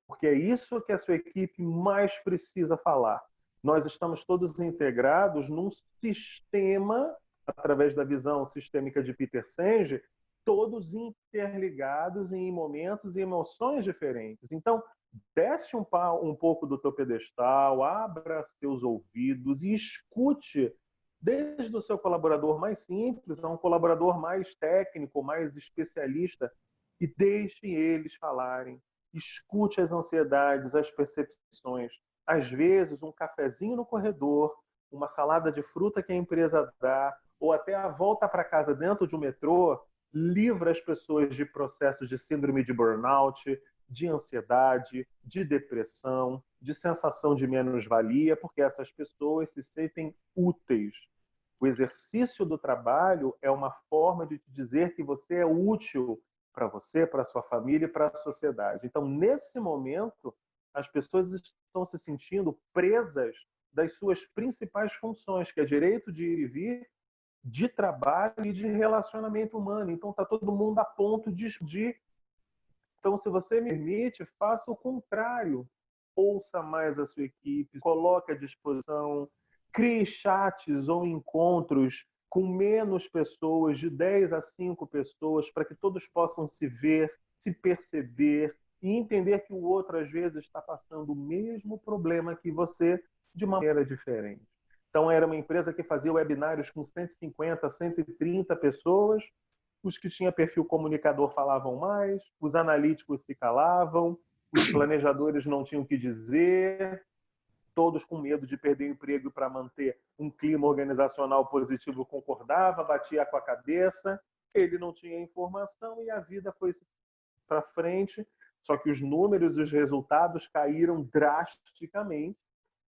Speaker 7: porque é isso que a sua equipe mais precisa falar. Nós estamos todos integrados num sistema, através da visão sistêmica de Peter Senge, todos interligados em momentos e emoções diferentes. Então, desce um pouco do teu pedestal, abra seus ouvidos e escute desde o seu colaborador mais simples a um colaborador mais técnico, mais especialista, e deixe eles falarem. Escute as ansiedades, as percepções. Às vezes, um cafezinho no corredor, uma salada de fruta que a empresa dá, ou até a volta para casa dentro de um metrô, livra as pessoas de processos de síndrome de burnout, de ansiedade, de depressão, de sensação de menos-valia, porque essas pessoas se sentem úteis. O exercício do trabalho é uma forma de te dizer que você é útil para você, para a sua família e para a sociedade. Então, nesse momento, as pessoas estão se sentindo presas das suas principais funções, que é direito de ir e vir, de trabalho e de relacionamento humano. Então, está todo mundo a ponto de explodir. Então, se você me permite, faça o contrário. Ouça mais a sua equipe, coloque à disposição, crie chats ou encontros com menos pessoas, de 10 a 5 pessoas, para que todos possam se ver, se perceber e entender que o outro, às vezes, está passando o mesmo problema que você, de uma maneira diferente. Então, era uma empresa que fazia webinários com 150, 130 pessoas. Os que tinham perfil comunicador falavam mais, os analíticos se calavam, os planejadores não tinham o que dizer, todos com medo de perder o emprego para manter um clima organizacional positivo concordava, batia com a cabeça, ele não tinha informação e a vida foi para frente, só que os números e os resultados caíram drasticamente,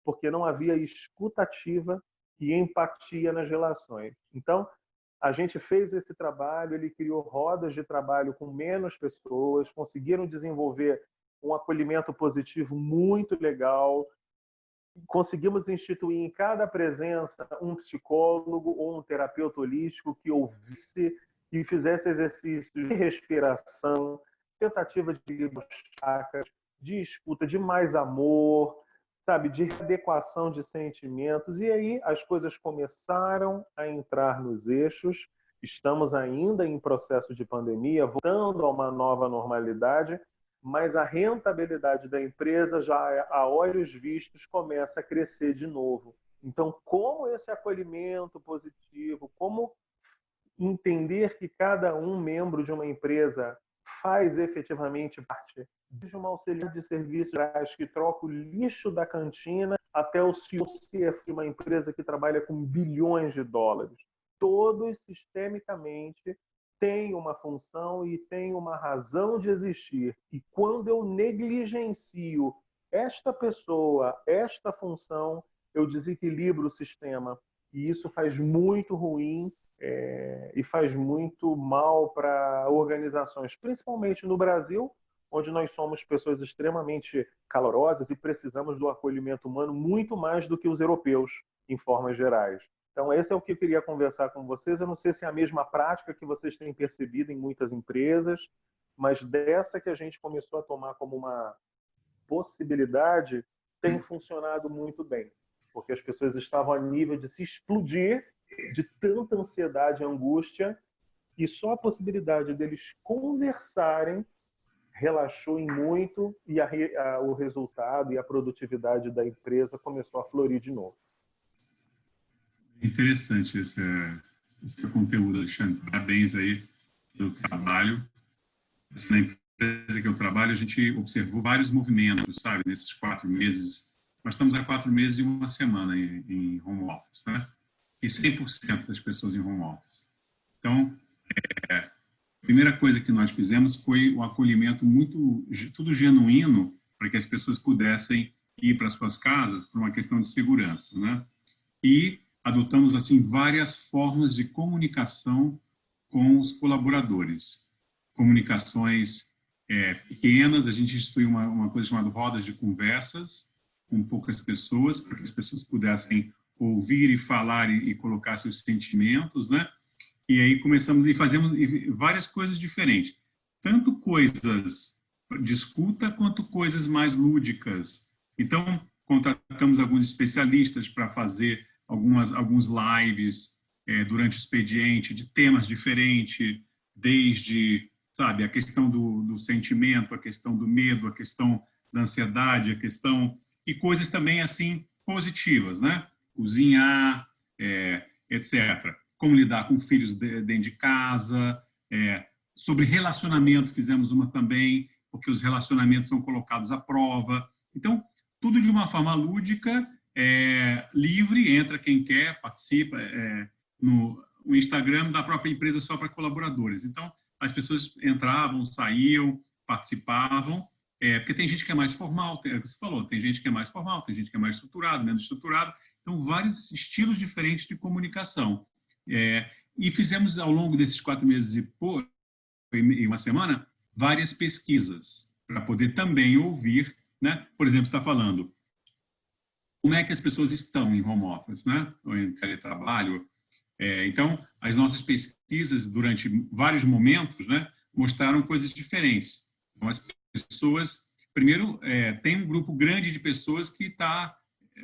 Speaker 7: porque não havia escuta ativa e empatia nas relações. Então, a gente fez esse trabalho, ele criou rodas de trabalho com menos pessoas, conseguiram desenvolver um acolhimento positivo muito legal, conseguimos instituir em cada presença um psicólogo ou um terapeuta holístico que ouvisse e fizesse exercícios de respiração, tentativa de livros chakras, de escuta, de mais amor, sabe, de adequação de sentimentos. E aí as coisas começaram a entrar nos eixos. Estamos ainda em processo de pandemia, voltando a uma nova normalidade, mas a rentabilidade da empresa já a olhos vistos começa a crescer de novo. Então, como esse acolhimento positivo, como entender que cada um membro de uma empresa faz efetivamente parte de uma auxiliar de serviços que troca o lixo da cantina até o CEO de uma empresa que trabalha com bilhões de dólares. Todos sistemicamente têm uma função e têm uma razão de existir. E quando eu negligencio esta pessoa, esta função, eu desequilibro o sistema. E isso faz muito ruim. e faz muito mal para organizações, principalmente no Brasil, onde nós somos pessoas extremamente calorosas e precisamos do acolhimento humano muito mais do que os europeus, em formas gerais. Então, esse é o que eu queria conversar com vocês. Eu não sei se é a mesma prática que vocês têm percebido em muitas empresas, mas dessa que a gente começou a tomar como uma possibilidade, tem funcionado muito bem, porque as pessoas estavam a nível de se explodir de tanta ansiedade e angústia, e só a possibilidade deles conversarem relaxou em muito, e o resultado e a produtividade da empresa começou a florir de novo.
Speaker 9: Interessante esse conteúdo, Alexandre. Parabéns aí pelo trabalho. Na empresa que eu trabalho, a gente observou vários movimentos, sabe, nesses 4 meses. Nós estamos há 4 meses e 1 semana em home office, né? E 100% das pessoas em home office. Então, a primeira coisa que nós fizemos foi o acolhimento tudo genuíno, para que as pessoas pudessem ir para suas casas por uma questão de segurança, né? E adotamos, assim, várias formas de comunicação com os colaboradores. Comunicações pequenas, a gente instituiu uma coisa chamada rodas de conversas com poucas pessoas, para que as pessoas pudessem ouvir e falar e colocar seus sentimentos, né? E aí começamos e fazemos várias coisas diferentes. Tanto coisas de escuta, quanto coisas mais lúdicas. Então, contratamos alguns especialistas para fazer alguns lives durante o expediente, de temas diferentes, desde, sabe, a questão do sentimento, a questão do medo, a questão da ansiedade, a questão... E coisas também, assim, positivas, né? Cozinhar, etc. Como lidar com filhos dentro de casa, sobre relacionamento fizemos uma também, porque os relacionamentos são colocados à prova. Então, tudo de uma forma lúdica, livre, entra quem quer, participa, no Instagram da própria empresa só para colaboradores. Então, as pessoas entravam, saíam, participavam, porque tem gente que é mais formal, é o que você falou, tem gente que é mais formal, tem gente que é mais estruturado, menos estruturado. Então, vários estilos diferentes de comunicação. E fizemos, ao longo desses 4 meses e 1 semana, várias pesquisas para poder também ouvir, né? Por exemplo, você está falando como é que as pessoas estão em home office, né? Ou em teletrabalho. Então, as nossas pesquisas, durante vários momentos, né, mostraram coisas diferentes. Então, as pessoas... Primeiro, tem um grupo grande de pessoas que está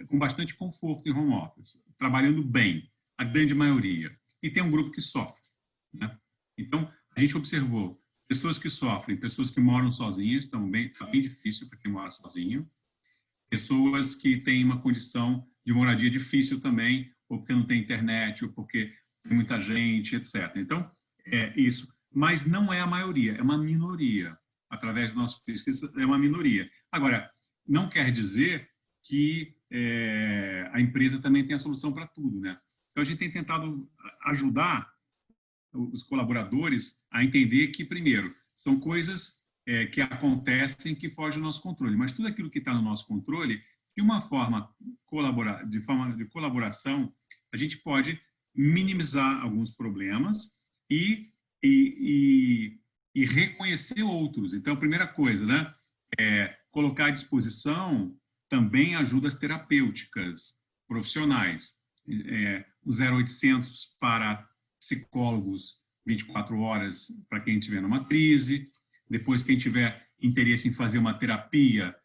Speaker 9: com bastante conforto em home office, trabalhando bem, a grande maioria. E tem um grupo que sofre, né? Então, a gente observou pessoas que sofrem, pessoas que moram sozinhas, está bem difícil para quem mora sozinho, pessoas que têm uma condição de moradia difícil também, ou porque não tem internet, ou porque tem muita gente, etc. Então, isso. Mas não é a maioria, é uma minoria. Através da nossa pesquisa, é uma minoria. Agora, não quer dizer que a empresa também tem a solução para tudo, né? Então, a gente tem tentado ajudar os colaboradores a entender que, primeiro, são coisas que acontecem que fogem do nosso controle, mas tudo aquilo que está no nosso controle, de uma forma de colaboração, a gente pode minimizar alguns problemas e reconhecer outros. Então, a primeira coisa, né, colocar à disposição também ajudas terapêuticas profissionais. O 0800 para psicólogos 24 horas para quem estiver numa crise. Depois, quem tiver interesse em fazer uma terapia,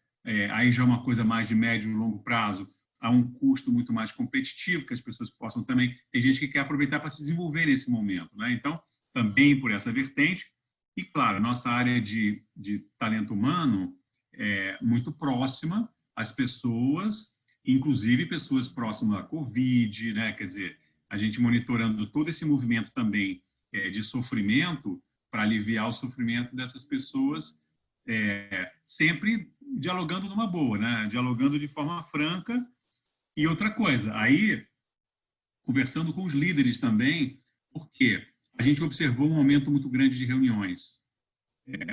Speaker 9: aí já é uma coisa mais de médio e longo prazo, a um custo muito mais competitivo, que as pessoas possam também... Tem gente que quer aproveitar para se desenvolver nesse momento, né? Então, também por essa vertente. E, claro, a nossa área de talento humano é muito próxima às pessoas, inclusive pessoas próximas à Covid, né? Quer dizer, a gente monitorando todo esse movimento também de sofrimento para aliviar o sofrimento dessas pessoas, sempre dialogando numa boa, né? Dialogando de forma franca. E outra coisa, aí, conversando com os líderes também, porque a gente observou um aumento muito grande de reuniões,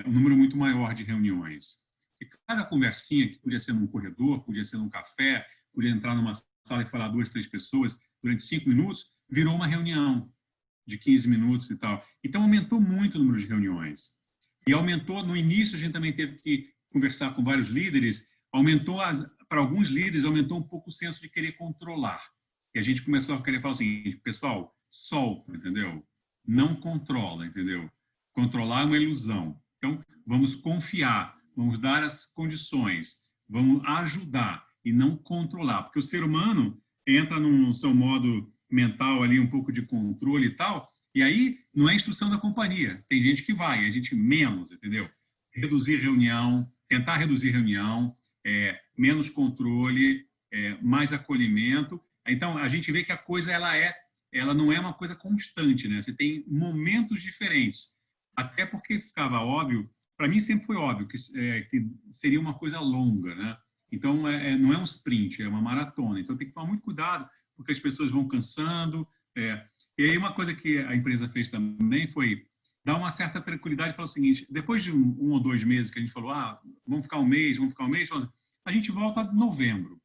Speaker 9: um número muito maior de reuniões. E cada conversinha, que podia ser num corredor, podia ser num café, podia entrar numa sala e falar 2, 3 pessoas durante 5 minutos, virou uma reunião. de 15 minutos e tal. Então, aumentou muito o número de reuniões. E aumentou, no início, a gente também teve que conversar com vários líderes, para alguns líderes, aumentou um pouco o senso de querer controlar. E a gente começou a querer falar assim, pessoal, solta, entendeu? Não controla, entendeu? Controlar é uma ilusão. Então, vamos confiar, vamos dar as condições, vamos ajudar e não controlar. Porque o ser humano entra no seu modo mental ali, um pouco de controle e tal, e aí não é instrução da companhia. Tem gente que vai, a gente menos, entendeu? Reduzir reunião, tentar reduzir reunião, menos controle, mais acolhimento. Então, a gente vê que a coisa ela não é uma coisa constante, né? Você tem momentos diferentes. Até porque ficava óbvio, para mim sempre foi óbvio que seria uma coisa longa, né? Então, não é um sprint, é uma maratona. Então, tem que tomar muito cuidado, porque as pessoas vão cansando. E aí, uma coisa que a empresa fez também foi dar uma certa tranquilidade e falar o seguinte, depois de um ou 2 meses que a gente falou, vamos ficar um mês, a gente volta em novembro.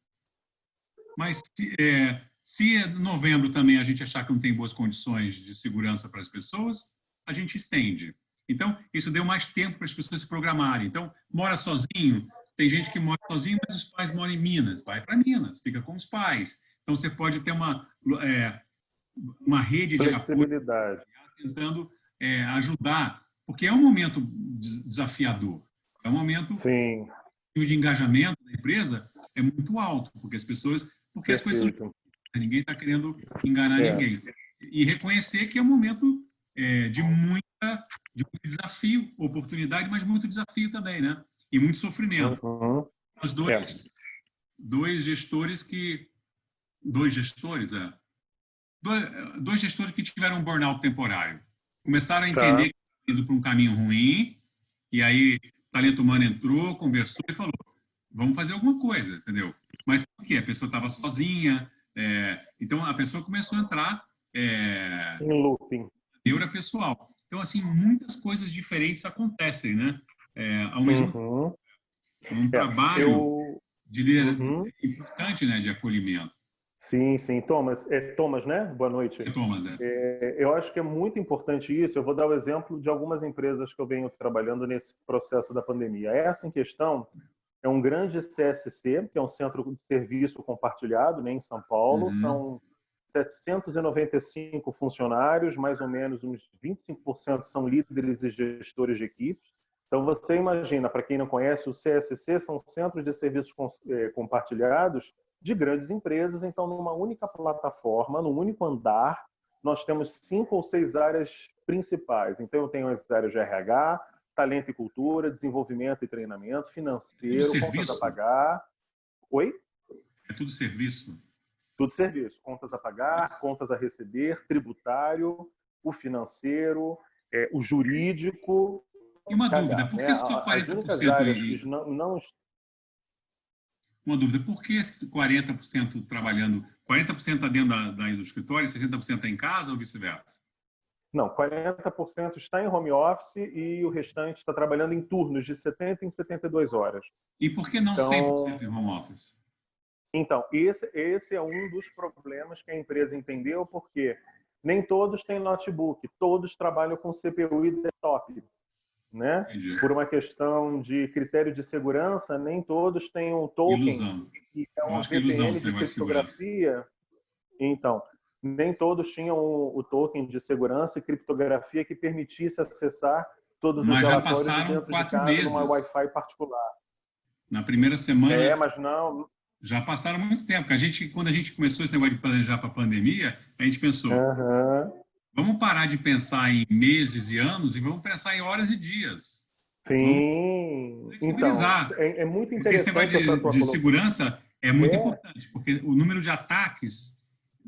Speaker 9: Mas se em novembro também a gente achar que não tem boas condições de segurança para as pessoas, a gente estende. Então, isso deu mais tempo para as pessoas se programarem. Então, mora sozinho, tem gente que mora sozinho, mas os pais moram em Minas. Vai para Minas, fica com os pais. Então, você pode ter uma rede de apoio tentando ajudar, porque é um momento desafiador. É um momento
Speaker 7: Sim.
Speaker 9: de engajamento da empresa é muito alto, porque as coisas são... Ninguém está querendo enganar ninguém. E reconhecer que é um momento de muito desafio, oportunidade, mas muito desafio também, né? E muito sofrimento. Os dois gestores que tiveram um burnout temporário. Começaram a entender que estavam indo para um caminho ruim, e aí o talento humano entrou, conversou e falou, vamos fazer alguma coisa, entendeu? Mas por quê? A pessoa estava sozinha, então a pessoa começou a entrar
Speaker 7: em looping.
Speaker 9: Neura pessoal. Então, assim, muitas coisas diferentes acontecem, né? Ao mesmo tempo. Um trabalho de liderança importante, né? De acolhimento.
Speaker 7: Sim, sim. Thomas, Thomas, né? Boa noite.
Speaker 9: Thomas,
Speaker 7: eu acho que é muito importante isso. Eu vou dar o exemplo de algumas empresas que eu venho trabalhando nesse processo da pandemia. Essa em questão é um grande CSC, que é um centro de serviço compartilhado, né, em São Paulo. São 795 funcionários, mais ou menos uns 25% são líderes e gestores de equipes. Então, você imagina, para quem não conhece, o CSC são centros de serviços compartilhados de grandes empresas. Então, numa única plataforma, num único andar, nós temos 5 ou 6 áreas principais. Então, eu tenho as áreas de RH, talento e cultura, desenvolvimento e treinamento, financeiro, contas a pagar. Oi?
Speaker 9: É tudo serviço?
Speaker 7: Tudo serviço. Contas a pagar, contas a receber, tributário, o financeiro, o jurídico.
Speaker 9: E uma dúvida, por que só 40%
Speaker 7: não...
Speaker 9: Uma dúvida, por que 40% trabalhando, 40% está dentro do escritório e 60% está em casa ou vice-versa?
Speaker 7: Não, 40% está em home office e o restante está trabalhando em turnos de 70 em 72 horas.
Speaker 9: E por que não 100% em home office?
Speaker 7: Então, esse é um dos problemas que a empresa entendeu, porque nem todos têm notebook, todos trabalham com CPU e desktop, né?
Speaker 9: Entendi.
Speaker 7: Por uma questão de critério de segurança, nem todos têm um token, que é um VPN de criptografia. Então, nem todos tinham o token de segurança e criptografia que permitisse acessar todos os relatórios dentro de casa numa Wi-Fi particular.
Speaker 9: Na primeira semana...
Speaker 7: mas não...
Speaker 9: Já passaram muito tempo. Quando a gente começou esse negócio de planejar para a pandemia, a gente pensou, vamos parar de pensar em meses e anos e vamos pensar em horas e dias.
Speaker 7: Sim. Então, é muito interessante.
Speaker 9: Porque esse negócio de segurança é muito importante, porque o número de ataques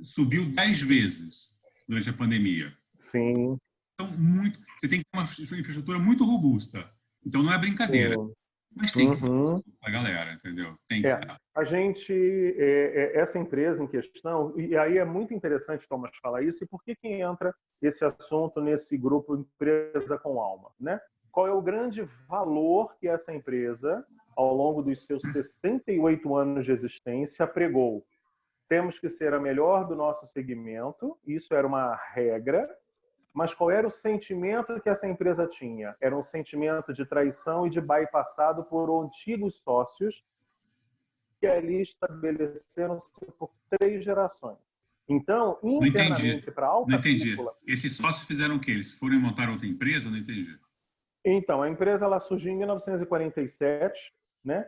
Speaker 9: subiu 10 vezes durante a pandemia.
Speaker 7: Sim.
Speaker 9: Então, você tem que ter uma infraestrutura muito robusta. Então, não é brincadeira.
Speaker 7: Sim.
Speaker 9: Mas tem que a galera, entendeu? Tem que
Speaker 7: a gente, essa empresa em questão, e aí é muito interessante, Thomas, falar isso, e por que entra esse assunto nesse grupo Empresa com Alma, né? Qual é o grande valor que essa empresa, ao longo dos seus 68 anos de existência, pregou? Temos que ser a melhor do nosso segmento, isso era uma regra, Mas qual era o sentimento que essa empresa tinha? Era um sentimento de traição e de bypassado por antigos sócios que ali estabeleceram-se por 3 gerações. Então,
Speaker 9: Não entendi.
Speaker 7: internamente, para a
Speaker 9: Não
Speaker 7: alta
Speaker 9: entendi.
Speaker 7: cúpula...
Speaker 9: Esses sócios fizeram o quê? Eles foram montar outra empresa? Não entendi.
Speaker 7: Então, a empresa ela surgiu em 1947, né?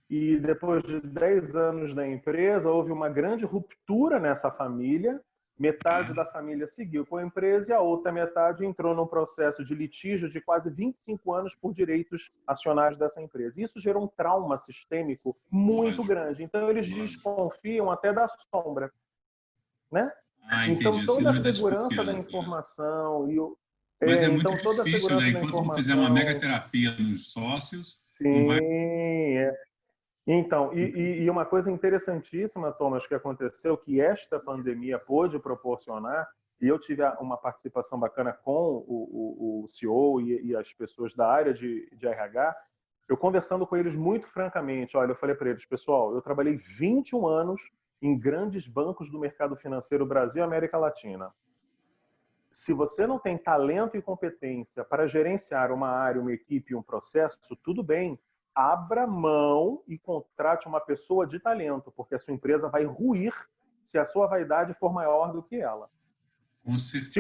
Speaker 7: E depois de 10 anos da empresa, houve uma grande ruptura nessa família. Metade da família seguiu com a empresa e a outra metade entrou num processo de litígio de quase 25 anos por direitos acionários dessa empresa. Isso gerou um trauma sistêmico muito grande. Então, eles desconfiam até da sombra, né? Então, toda a segurança da informação e o...
Speaker 9: Mas é muito
Speaker 7: então, toda a
Speaker 9: difícil,
Speaker 7: segurança
Speaker 9: né?
Speaker 7: da
Speaker 9: Enquanto não
Speaker 7: informação...
Speaker 9: fizer uma mega terapia nos sócios, não
Speaker 7: Sim,
Speaker 9: vai...
Speaker 7: Então, e uma coisa interessantíssima, Thomas, que aconteceu, que esta pandemia pôde proporcionar, e eu tive uma participação bacana com o CEO e as pessoas da área de RH, eu conversando com eles muito francamente, olha, eu falei para eles, pessoal, eu trabalhei 21 anos em grandes bancos do mercado financeiro Brasil e América Latina. Se você não tem talento e competência para gerenciar uma área, uma equipe, um processo, tudo bem, abra mão e contrate uma pessoa de talento, porque a sua empresa vai ruir se a sua vaidade for maior do que ela.
Speaker 9: Com certeza.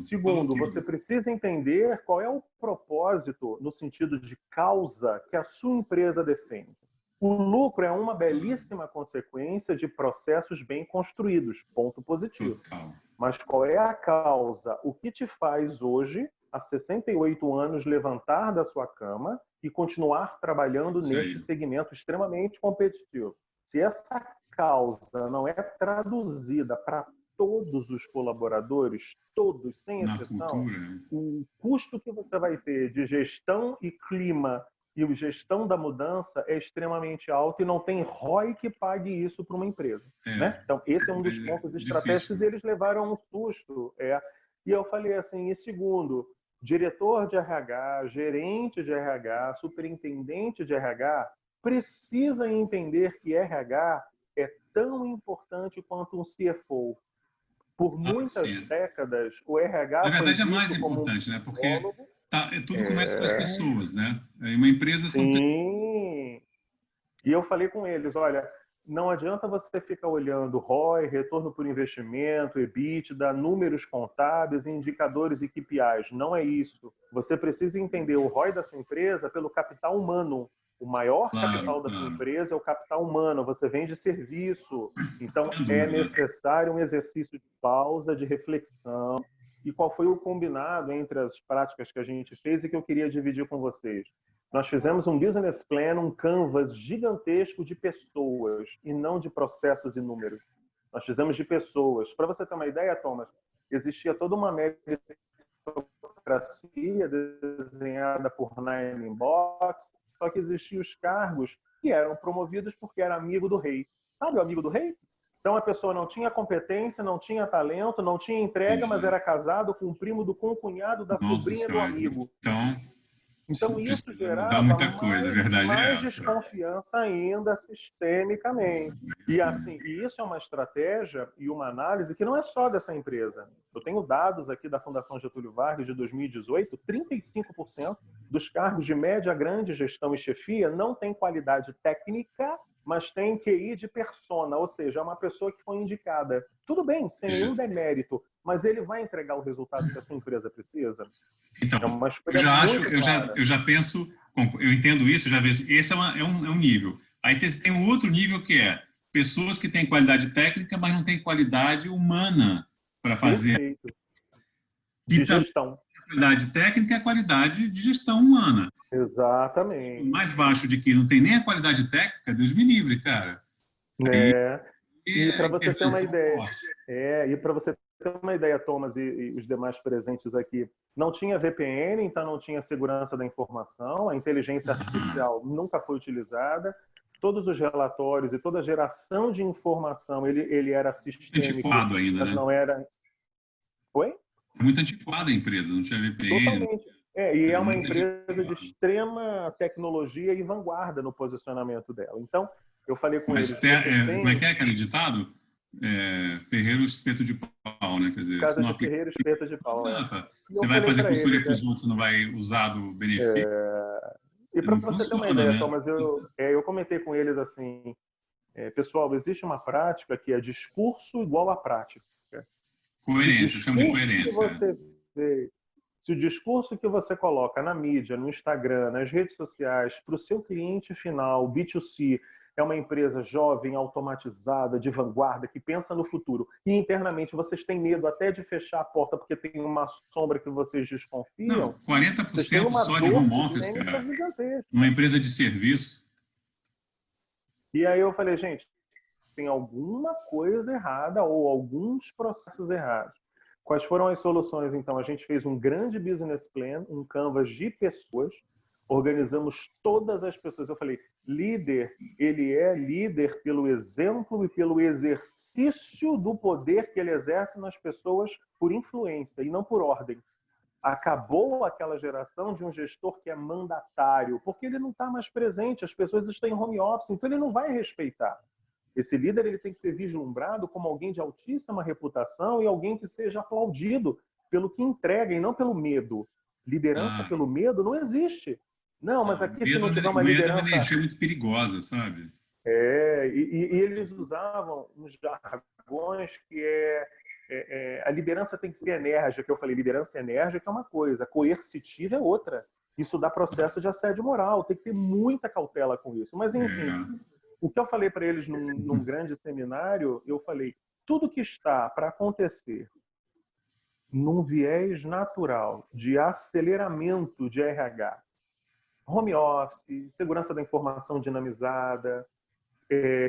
Speaker 7: Segundo, você precisa entender qual é o propósito no sentido de causa que a sua empresa defende. O lucro é uma belíssima consequência de processos bem construídos, ponto positivo. Mas qual é a causa? O que te faz hoje, a 68 anos, levantar da sua cama e continuar trabalhando neste segmento extremamente competitivo? Se essa causa não é traduzida para todos os colaboradores, todos, sem exceção, o custo que você vai ter de gestão e clima e gestão da mudança é extremamente alto e não tem ROI que pague isso para uma empresa. Né? Então, esse é um dos pontos estratégicos e eles levaram um susto. E eu falei assim, e segundo, diretor de RH, gerente de RH, superintendente de RH, precisa entender que RH é tão importante quanto um CFO. Por muitas décadas, o RH
Speaker 9: na verdade,
Speaker 7: foi
Speaker 9: é mais
Speaker 7: visto como
Speaker 9: importante, né? Porque tudo começa com as pessoas, né? Em uma empresa são...
Speaker 7: Sim. E eu falei com eles, olha, não adianta você ficar olhando ROI, retorno por investimento, EBITDA, números contábeis, indicadores e KPIs. Não é isso. Você precisa entender o ROI da sua empresa pelo capital humano. O maior capital da sua empresa é o capital humano. Você vende serviço. Então, é necessário um exercício de pausa, de reflexão. E qual foi o combinado entre as práticas que a gente fez e que eu queria dividir com vocês? Nós fizemos um business plan, um canvas gigantesco de pessoas e não de processos e números. Nós fizemos de pessoas. Para você ter uma ideia, Thomas, existia toda uma meritocracia desenhada por Nine Box, só que existiam os cargos que eram promovidos porque era amigo do rei. Sabe o amigo do rei? Então a pessoa não tinha competência, não tinha talento, não tinha entrega, mas era casado com o primo do concunhado da sobrinha do amigo. Então isso gerava
Speaker 9: muita coisa, a verdade
Speaker 7: mais desconfiança ainda sistemicamente. E assim, e isso é uma estratégia e uma análise que não é só dessa empresa. Eu tenho dados aqui da Fundação Getúlio Vargas de 2018, 35% dos cargos de média, grande gestão e chefia não tem qualidade técnica, mas tem QI de persona, ou seja, é uma pessoa que foi indicada. Tudo bem, sem nenhum demérito, mas ele vai entregar o resultado que a sua empresa precisa?
Speaker 9: Então,
Speaker 7: é uma
Speaker 9: eu já penso, eu entendo isso, já vejo, esse é um nível. Aí tem um outro nível que é pessoas que têm qualidade técnica, mas não têm qualidade humana para fazer.
Speaker 7: De gestão.
Speaker 9: A qualidade técnica é a qualidade de gestão humana.
Speaker 7: Exatamente.
Speaker 9: O mais baixo de que não tem nem a qualidade técnica, Deus me livre, cara.
Speaker 7: E para você ter uma ideia, e para você ter uma ideia, Thomas e os demais presentes aqui, não tinha VPN, então não tinha segurança da informação, a inteligência artificial nunca foi utilizada, todos os relatórios e toda a geração de informação, ele era sistêmico,
Speaker 9: antiquado ainda,
Speaker 7: mas
Speaker 9: né?
Speaker 7: não era... Oi?
Speaker 9: É muito antiquada a empresa, não tinha VPN.
Speaker 7: Totalmente. E é uma empresa de extrema tecnologia e vanguarda no posicionamento dela. Então, eu falei com eles...
Speaker 9: Como é que é aquele ditado? ferreiro espeto de pau, né? Quer dizer,
Speaker 7: Casa
Speaker 9: se não
Speaker 7: de ferreiro, espeto de pau.
Speaker 9: adianta.
Speaker 7: E eu
Speaker 9: Você vai
Speaker 7: falei
Speaker 9: fazer
Speaker 7: pra
Speaker 9: consultoria
Speaker 7: eles,
Speaker 9: para os outros, não vai usar do benefício.
Speaker 7: E para
Speaker 9: Não
Speaker 7: você ter uma
Speaker 9: funciona,
Speaker 7: ideia,
Speaker 9: né?
Speaker 7: Thomas, eu comentei com eles assim, pessoal, existe uma prática que é discurso igual a prática.
Speaker 9: Coerência, chama de
Speaker 7: Que
Speaker 9: coerência.
Speaker 7: você vê, se o discurso que você coloca na mídia, no Instagram, nas redes sociais, para o seu cliente final, B2C, é uma empresa jovem, automatizada, de vanguarda, que pensa no futuro, e internamente vocês têm medo até de fechar a porta porque tem uma sombra que vocês desconfiam,
Speaker 9: Não, 40%
Speaker 7: vocês têm uma
Speaker 9: só de
Speaker 7: dor
Speaker 9: home
Speaker 7: de
Speaker 9: office,
Speaker 7: clínica
Speaker 9: cara.
Speaker 7: gigantesca.
Speaker 9: Numa empresa de serviço.
Speaker 7: E aí eu falei, gente, tem alguma coisa errada ou alguns processos errados. Quais foram as soluções, então? A gente fez um grande business plan, um canvas de pessoas, organizamos todas as pessoas. Eu falei, líder, ele é líder pelo exemplo e pelo exercício do poder que ele exerce nas pessoas por influência e não por ordem. Acabou aquela geração de um gestor que é mandatário, porque ele não está mais presente, as pessoas estão em home office, então ele não vai respeitar. Esse líder ele tem que ser vislumbrado como alguém de altíssima reputação e alguém que seja aplaudido pelo que entrega e não pelo medo. Liderança pelo medo não existe. Não, mas aqui se não tiver uma liderança...
Speaker 9: O medo é uma energia muito perigosa, sabe?
Speaker 7: E eles usavam uns jargões que a liderança tem que ser enérgica, que eu falei, liderança enérgica é uma coisa, coercitiva é outra. Isso dá processo de assédio moral, tem que ter muita cautela com isso. Mas, enfim, o que eu falei para eles num grande seminário, eu falei, tudo que está para acontecer num viés natural de aceleramento de RH, home office, segurança da informação dinamizada,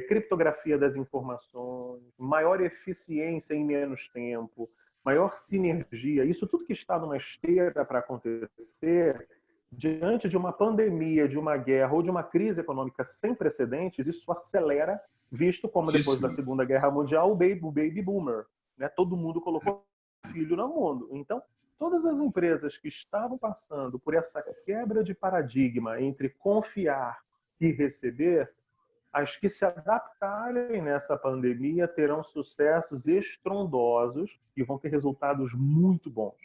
Speaker 7: criptografia das informações, maior eficiência em menos tempo, maior sinergia, isso tudo que está numa esteira para acontecer, diante de uma pandemia, de uma guerra ou de uma crise econômica sem precedentes, isso acelera, visto como depois da Segunda Guerra Mundial, o baby boomer, né? Todo mundo colocou filho no mundo. Então, todas as empresas que estavam passando por essa quebra de paradigma entre confiar e receber, as que se adaptarem nessa pandemia terão sucessos estrondosos e vão ter resultados muito bons.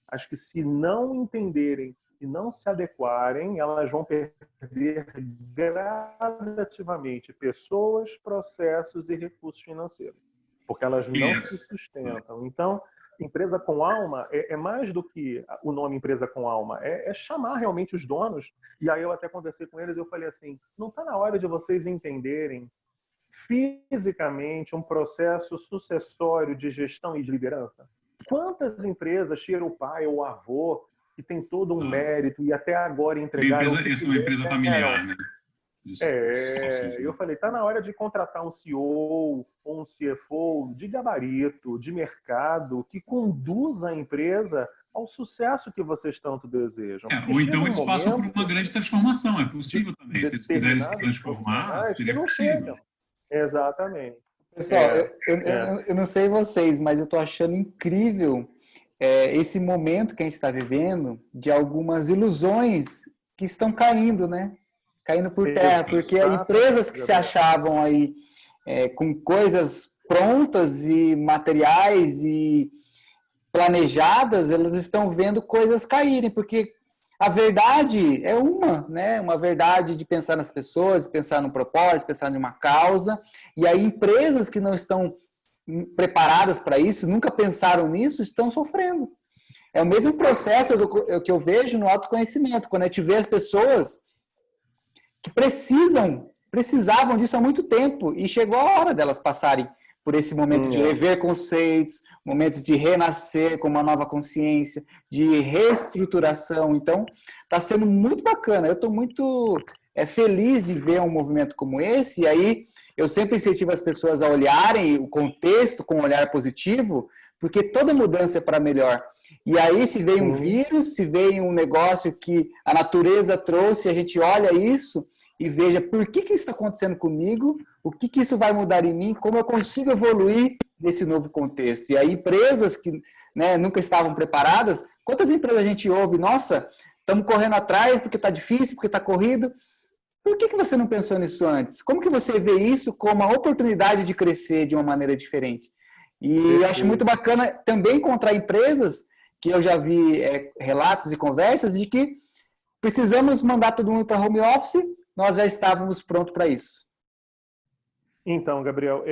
Speaker 7: As que se não entenderem e não se adequarem, elas vão perder gradativamente pessoas, processos e recursos financeiros, porque elas não se sustentam. Então, empresa com alma é mais do que o nome empresa com alma, é chamar realmente os donos. E aí eu até conversei com eles, eu falei assim, não está na hora de vocês entenderem fisicamente um processo sucessório de gestão e de liderança? Quantas empresas tiram o pai ou o avô, que tem todo um mérito e até agora entregaram...
Speaker 9: Essa é uma empresa familiar, né?
Speaker 7: Eu falei, está na hora de contratar um CEO ou um CFO de gabarito, de mercado, que conduza a empresa ao sucesso que vocês tanto desejam.
Speaker 9: Ou então eles passam por uma grande transformação, é possível também. Se eles quiserem se transformar, seria possível.
Speaker 7: Exatamente.
Speaker 3: Pessoal, eu não sei vocês, mas eu estou achando incrível esse momento que a gente está vivendo de algumas ilusões que estão caindo, né? Caindo por terra, porque empresas que se achavam aí com coisas prontas e materiais e planejadas, elas estão vendo coisas caírem, porque a verdade é né? Uma verdade de pensar nas pessoas, pensar no propósito, pensar em uma causa, e aí empresas que não estão preparadas para isso, nunca pensaram nisso, estão sofrendo. É o mesmo processo que eu vejo no autoconhecimento, quando a gente vê as pessoas que precisavam disso há muito tempo e chegou a hora delas passarem por esse momento de rever conceitos, momentos de renascer com uma nova consciência, de reestruturação. Então, está sendo muito bacana. Eu estou muito feliz de ver um movimento como esse, e aí eu sempre incentivo as pessoas a olharem o contexto com um olhar positivo, porque toda mudança é para melhor. E aí, se veio um vírus, se veio um negócio que a natureza trouxe, a gente olha isso e veja por que isso está acontecendo comigo, o que isso vai mudar em mim, como eu consigo evoluir nesse novo contexto. E aí, empresas que nunca estavam preparadas, quantas empresas a gente ouve? Nossa, estamos correndo atrás porque está difícil, porque está corrido. Por que você não pensou nisso antes? Como que você vê isso como uma oportunidade de crescer de uma maneira diferente? E eu acho muito bacana também encontrar empresas que eu já vi relatos e conversas de que precisamos mandar todo mundo para home office, nós já estávamos prontos para isso.
Speaker 7: Então, Gabriel,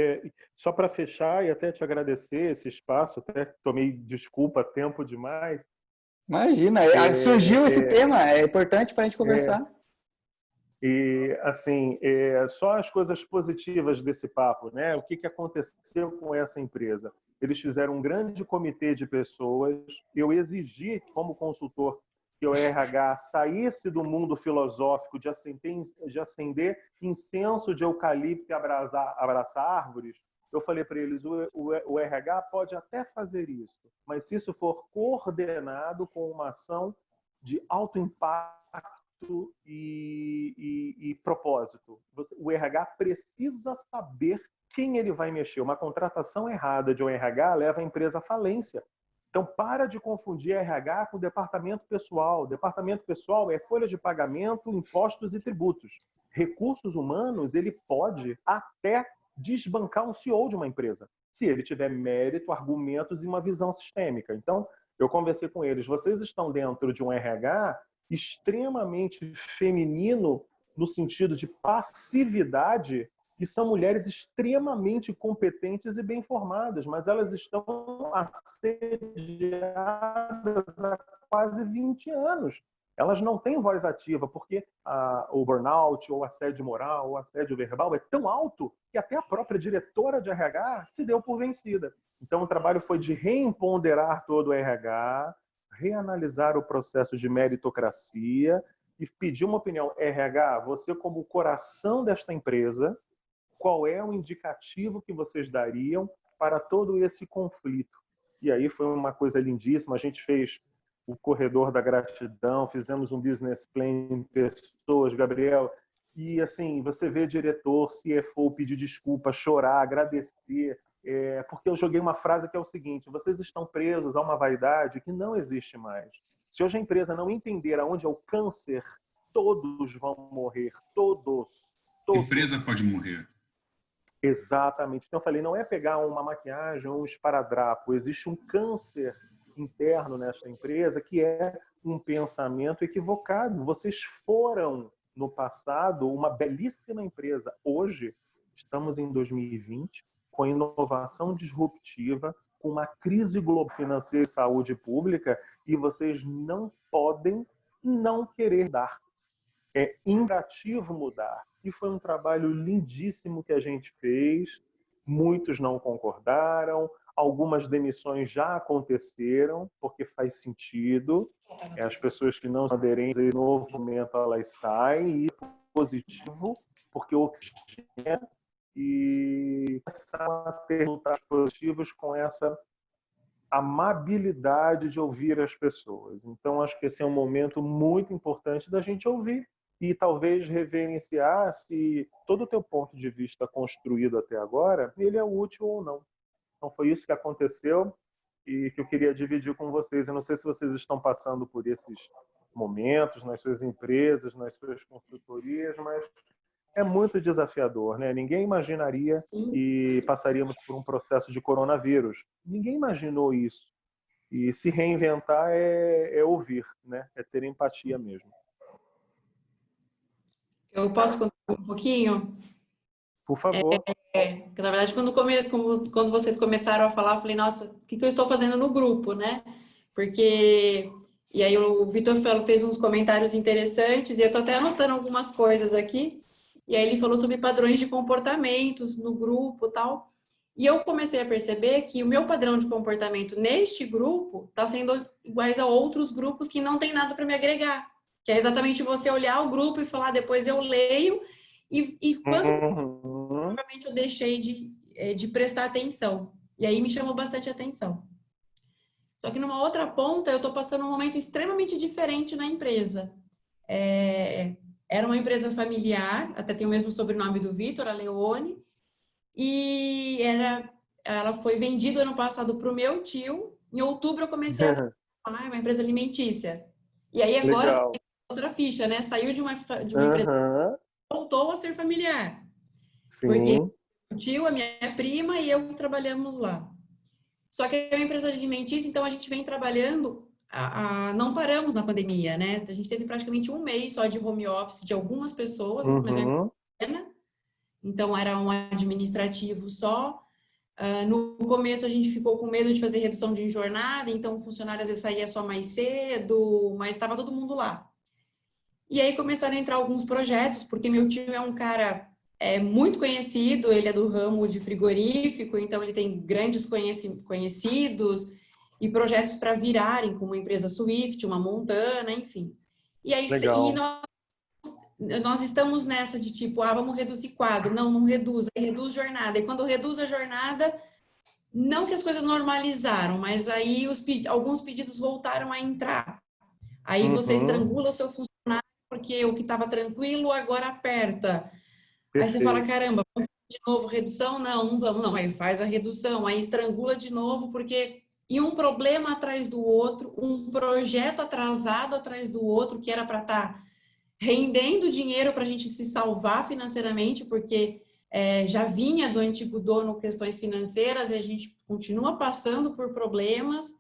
Speaker 7: só para fechar e até te agradecer esse espaço, até tomei desculpa, tempo demais.
Speaker 3: Imagina, surgiu esse tema, é importante para a gente conversar.
Speaker 7: E, assim, só as coisas positivas desse papo, né? O que aconteceu com essa empresa? Eles fizeram um grande comitê de pessoas. Eu exigi, como consultor, que o RH saísse do mundo filosófico de acender incenso de eucalipto e abraçar árvores. Eu falei para eles, o RH pode até fazer isso, mas se isso for coordenado com uma ação de alto impacto e propósito. O RH precisa saber quem ele vai mexer. Uma contratação errada de um RH leva a empresa à falência. Então, para de confundir RH com departamento pessoal. Departamento pessoal é folha de pagamento, impostos e tributos. Recursos humanos, ele pode até desbancar um CEO de uma empresa, se ele tiver mérito, argumentos e uma visão sistêmica. Então, eu conversei com eles. Vocês estão dentro de um RH extremamente feminino, no sentido de passividade, que são mulheres extremamente competentes e bem formadas, mas elas estão assediadas há quase 20 anos. Elas não têm voz ativa, porque o burnout, ou assédio moral, ou assédio verbal é tão alto que até a própria diretora de RH se deu por vencida. Então, o trabalho foi de reempoderar todo o RH, reanalisar o processo de meritocracia e pedir uma opinião. RH, você como o coração desta empresa, qual é o indicativo que vocês dariam para todo esse conflito? E aí foi uma coisa lindíssima. A gente fez o corredor da gratidão, fizemos um business plan em pessoas, Gabriel, e assim, você vê diretor, CFO pedir desculpa, chorar, agradecer, porque eu joguei uma frase que é o seguinte: vocês estão presos a uma vaidade que não existe mais. Se hoje a empresa não entender aonde é o câncer, todos vão morrer, todos.
Speaker 9: A empresa pode morrer.
Speaker 7: Exatamente. Então eu falei, não é pegar uma maquiagem ou um esparadrapo, existe um câncer interno nesta empresa que é um pensamento equivocado. Vocês foram, no passado, uma belíssima empresa. Hoje, estamos em 2020, com inovação disruptiva, com uma crise global financeira e saúde pública, e vocês não podem não querer dar. É imperativo mudar. E foi um trabalho lindíssimo que a gente fez. Muitos não concordaram, algumas demissões já aconteceram, porque faz sentido. As pessoas que não são aderentes no momento elas saem, e é positivo, porque o oxigênio, e começaram a ter resultados positivos com essa amabilidade de ouvir as pessoas. Então, acho que esse é um momento muito importante da gente ouvir e talvez reverenciar se todo o teu ponto de vista construído até agora, ele é útil ou não. Então, foi isso que aconteceu e que eu queria dividir com vocês. Eu não sei se vocês estão passando por esses momentos nas suas empresas, nas suas consultorias, mas é muito desafiador, né? Ninguém imaginaria que passaríamos por um processo de coronavírus. Ninguém imaginou isso. E se reinventar é ouvir, né? É ter empatia mesmo.
Speaker 4: Eu posso contar um pouquinho?
Speaker 7: Por favor.
Speaker 4: Porque, na verdade, quando vocês começaram a falar, eu falei, nossa, o que eu estou fazendo no grupo, né? Porque... E aí o Vitor fez uns comentários interessantes e eu estou até anotando algumas coisas aqui. E aí ele falou sobre padrões de comportamentos no grupo e tal. E eu comecei a perceber que o meu padrão de comportamento neste grupo está sendo iguais a outros grupos que não tem nada para me agregar. Que é exatamente você olhar o grupo e falar, depois eu leio e quanto provavelmente eu deixei de prestar atenção. E aí me chamou bastante atenção. Só que numa outra ponta, eu estou passando um momento extremamente diferente na empresa. Era uma empresa familiar, até tem o mesmo sobrenome do Vitor, a Leone, e ela foi vendida ano passado para o meu tio. Em outubro eu comecei a trabalhar, uma empresa alimentícia. E aí agora tem outra ficha, né? Saiu de uma empresa voltou a ser familiar.
Speaker 7: Sim.
Speaker 4: Porque o tio, a minha prima e eu trabalhamos lá. Só que é uma empresa alimentícia, então a gente vem trabalhando, não paramos na pandemia, né? A gente teve praticamente um mês só de home office de algumas pessoas, mas é pequena. Então era um administrativo só. No começo a gente ficou com medo de fazer redução de jornada, então o funcionário às vezes saía só mais cedo, mas estava todo mundo lá. E aí começaram a entrar alguns projetos, porque meu tio é um cara muito conhecido, ele é do ramo de frigorífico, então ele tem grandes conhecidos e projetos para virarem, como uma empresa Swift, uma Montana, enfim. E aí nós estamos nessa de tipo, vamos reduzir quadro. Não reduz, aí reduz jornada. E quando reduz a jornada, não que as coisas normalizaram, mas aí alguns pedidos voltaram a entrar. Aí você estrangula o seu funcionário porque o que estava tranquilo agora aperta. Aí você fala, caramba, vamos de novo redução? Não vamos, não. Aí faz a redução, aí estrangula de novo, porque... E um problema atrás do outro, um projeto atrasado atrás do outro, que era para estar rendendo dinheiro para a gente se salvar financeiramente, porque já vinha do antigo dono questões financeiras e a gente continua passando por problemas.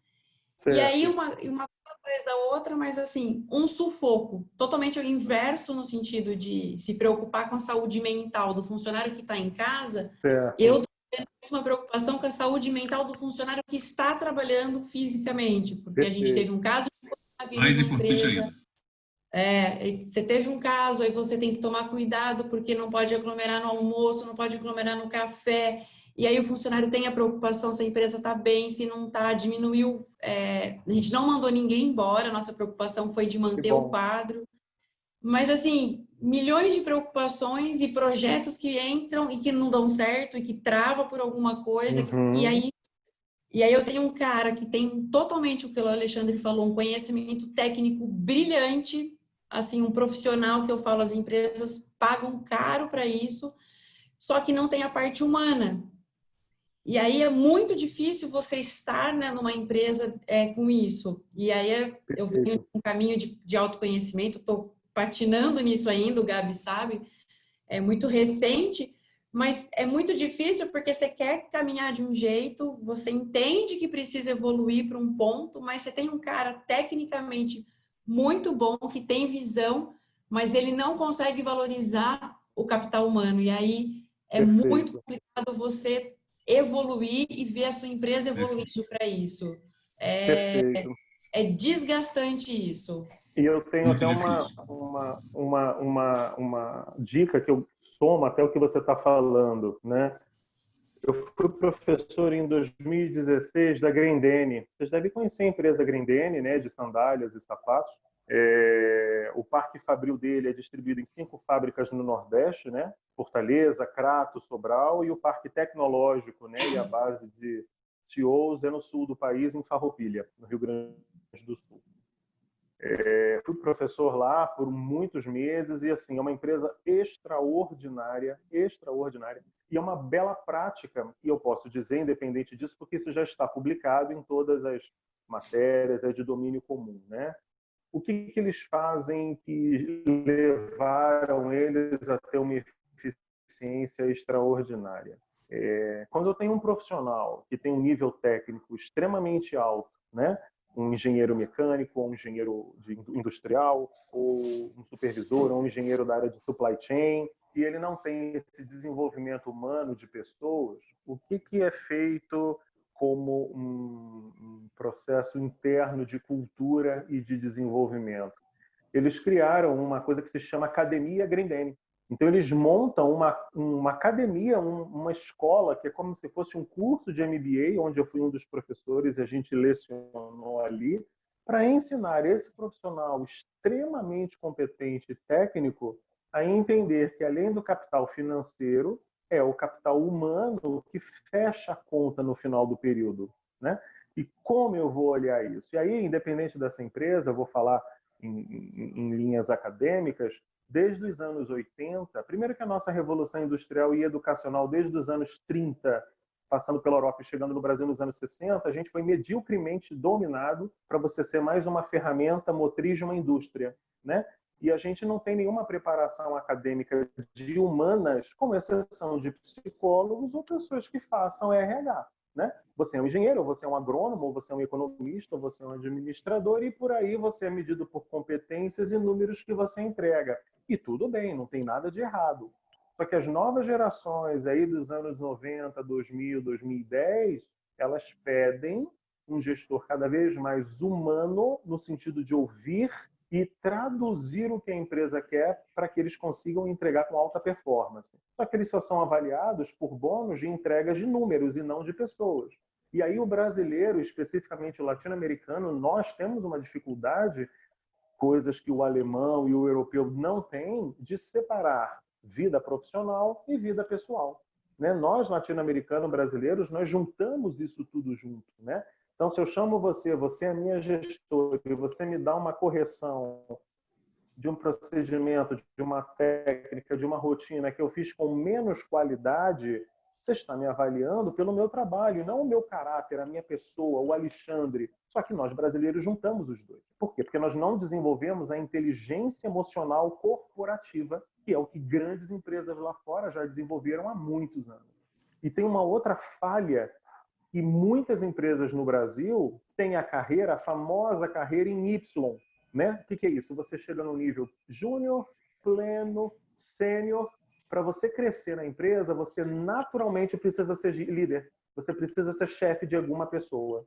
Speaker 4: Certo. E aí uma coisa atrás da outra, mas assim, um sufoco, totalmente o inverso no sentido de se preocupar com a saúde mental do funcionário que está em casa. Certo. Eu tenho uma preocupação com a saúde mental do funcionário que está trabalhando fisicamente, porque a gente teve um caso de coronavírus na empresa. Você teve um caso, aí você tem que tomar cuidado porque não pode aglomerar no almoço, não pode aglomerar no café. E aí o funcionário tem a preocupação se a empresa está bem, se não está, diminuiu. A gente não mandou ninguém embora, a nossa preocupação foi de manter o quadro. Mas, assim, milhões de preocupações e projetos que entram e que não dão certo e que trava por alguma coisa. E aí eu tenho um cara que tem totalmente o que o Alexandre falou, um conhecimento técnico brilhante, assim, um profissional que eu falo, as empresas pagam caro para isso, só que não tem a parte humana. E aí é muito difícil você estar, né, numa empresa com isso. E aí eu venho um caminho de autoconhecimento, estou patinando nisso ainda, o Gabi sabe, é muito recente, mas é muito difícil porque você quer caminhar de um jeito, você entende que precisa evoluir para um ponto, mas você tem um cara tecnicamente muito bom, que tem visão, mas ele não consegue valorizar o capital humano. E aí é muito complicado você evoluir e ver a sua empresa evoluindo para isso. É desgastante isso.
Speaker 7: E eu tenho até uma dica que eu somo até o que você está falando, né? Eu fui professor em 2016 da Grendene. Vocês devem conhecer a empresa Grendene, né, de sandálias e sapatos. O parque fabril dele é distribuído em 5 fábricas no Nordeste, né? Fortaleza, Crato, Sobral, e o parque tecnológico, né, e a base de CEOs é no sul do país, em Farroupilha, no Rio Grande do Sul. Fui professor lá por muitos meses e assim é uma empresa extraordinária, e é uma bela prática, e eu posso dizer independente disso porque isso já está publicado em todas as matérias, é de domínio comum, né? O que eles fazem que levaram eles a ter uma eficiência extraordinária? Quando eu tenho um profissional que tem um nível técnico extremamente alto, né? Um engenheiro mecânico, ou um engenheiro industrial, ou um supervisor, ou um engenheiro da área de supply chain, e ele não tem esse desenvolvimento humano de pessoas, o que é feito como um processo interno de cultura e de desenvolvimento? Eles criaram uma coisa que se chama Academia Grendene. Então, eles montam uma academia, uma escola, que é como se fosse um curso de MBA, onde eu fui um dos professores e a gente lecionou ali, para ensinar esse profissional extremamente competente e técnico a entender que, além do capital financeiro, é o capital humano que fecha a conta no final do período, né? E como eu vou olhar isso? E aí, independente dessa empresa, eu vou falar em linhas acadêmicas, desde os anos 80, primeiro que a nossa revolução industrial e educacional desde os anos 30, passando pela Europa e chegando no Brasil nos anos 60, a gente foi mediocremente dominado para você ser mais uma ferramenta motriz de uma indústria, né? E a gente não tem nenhuma preparação acadêmica de humanas, com exceção de psicólogos ou pessoas que façam RH, né? Você é um engenheiro, ou você é um agrônomo, ou você é um economista, ou você é um administrador, e por aí você é medido por competências e números que você entrega. E tudo bem, não tem nada de errado. Só que as novas gerações aí dos anos 90, 2000, 2010, elas pedem um gestor cada vez mais humano, no sentido de ouvir e traduzir o que a empresa quer para que eles consigam entregar com alta performance. Só que eles só são avaliados por bônus de entregas de números e não de pessoas. E aí o brasileiro, especificamente o latino-americano, nós temos uma dificuldade, coisas que o alemão e o europeu não têm, de separar vida profissional e vida pessoal. Né? Nós, latino-americanos, brasileiros, nós juntamos isso tudo junto, né? Então, se eu chamo você, você é a minha gestora, e você me dá uma correção de um procedimento, de uma técnica, de uma rotina que eu fiz com menos qualidade, você está me avaliando pelo meu trabalho, não o meu caráter, a minha pessoa, o Alexandre. Só que nós, brasileiros, juntamos os dois. Por quê? Porque nós não desenvolvemos a inteligência emocional corporativa, que é o que grandes empresas lá fora já desenvolveram há muitos anos. E tem uma outra falha que muitas empresas no Brasil têm a carreira, a famosa carreira em Y, né? O que é isso? Você chega no nível júnior, pleno, sênior. Para você crescer na empresa, você naturalmente precisa ser líder. Você precisa ser chefe de alguma pessoa.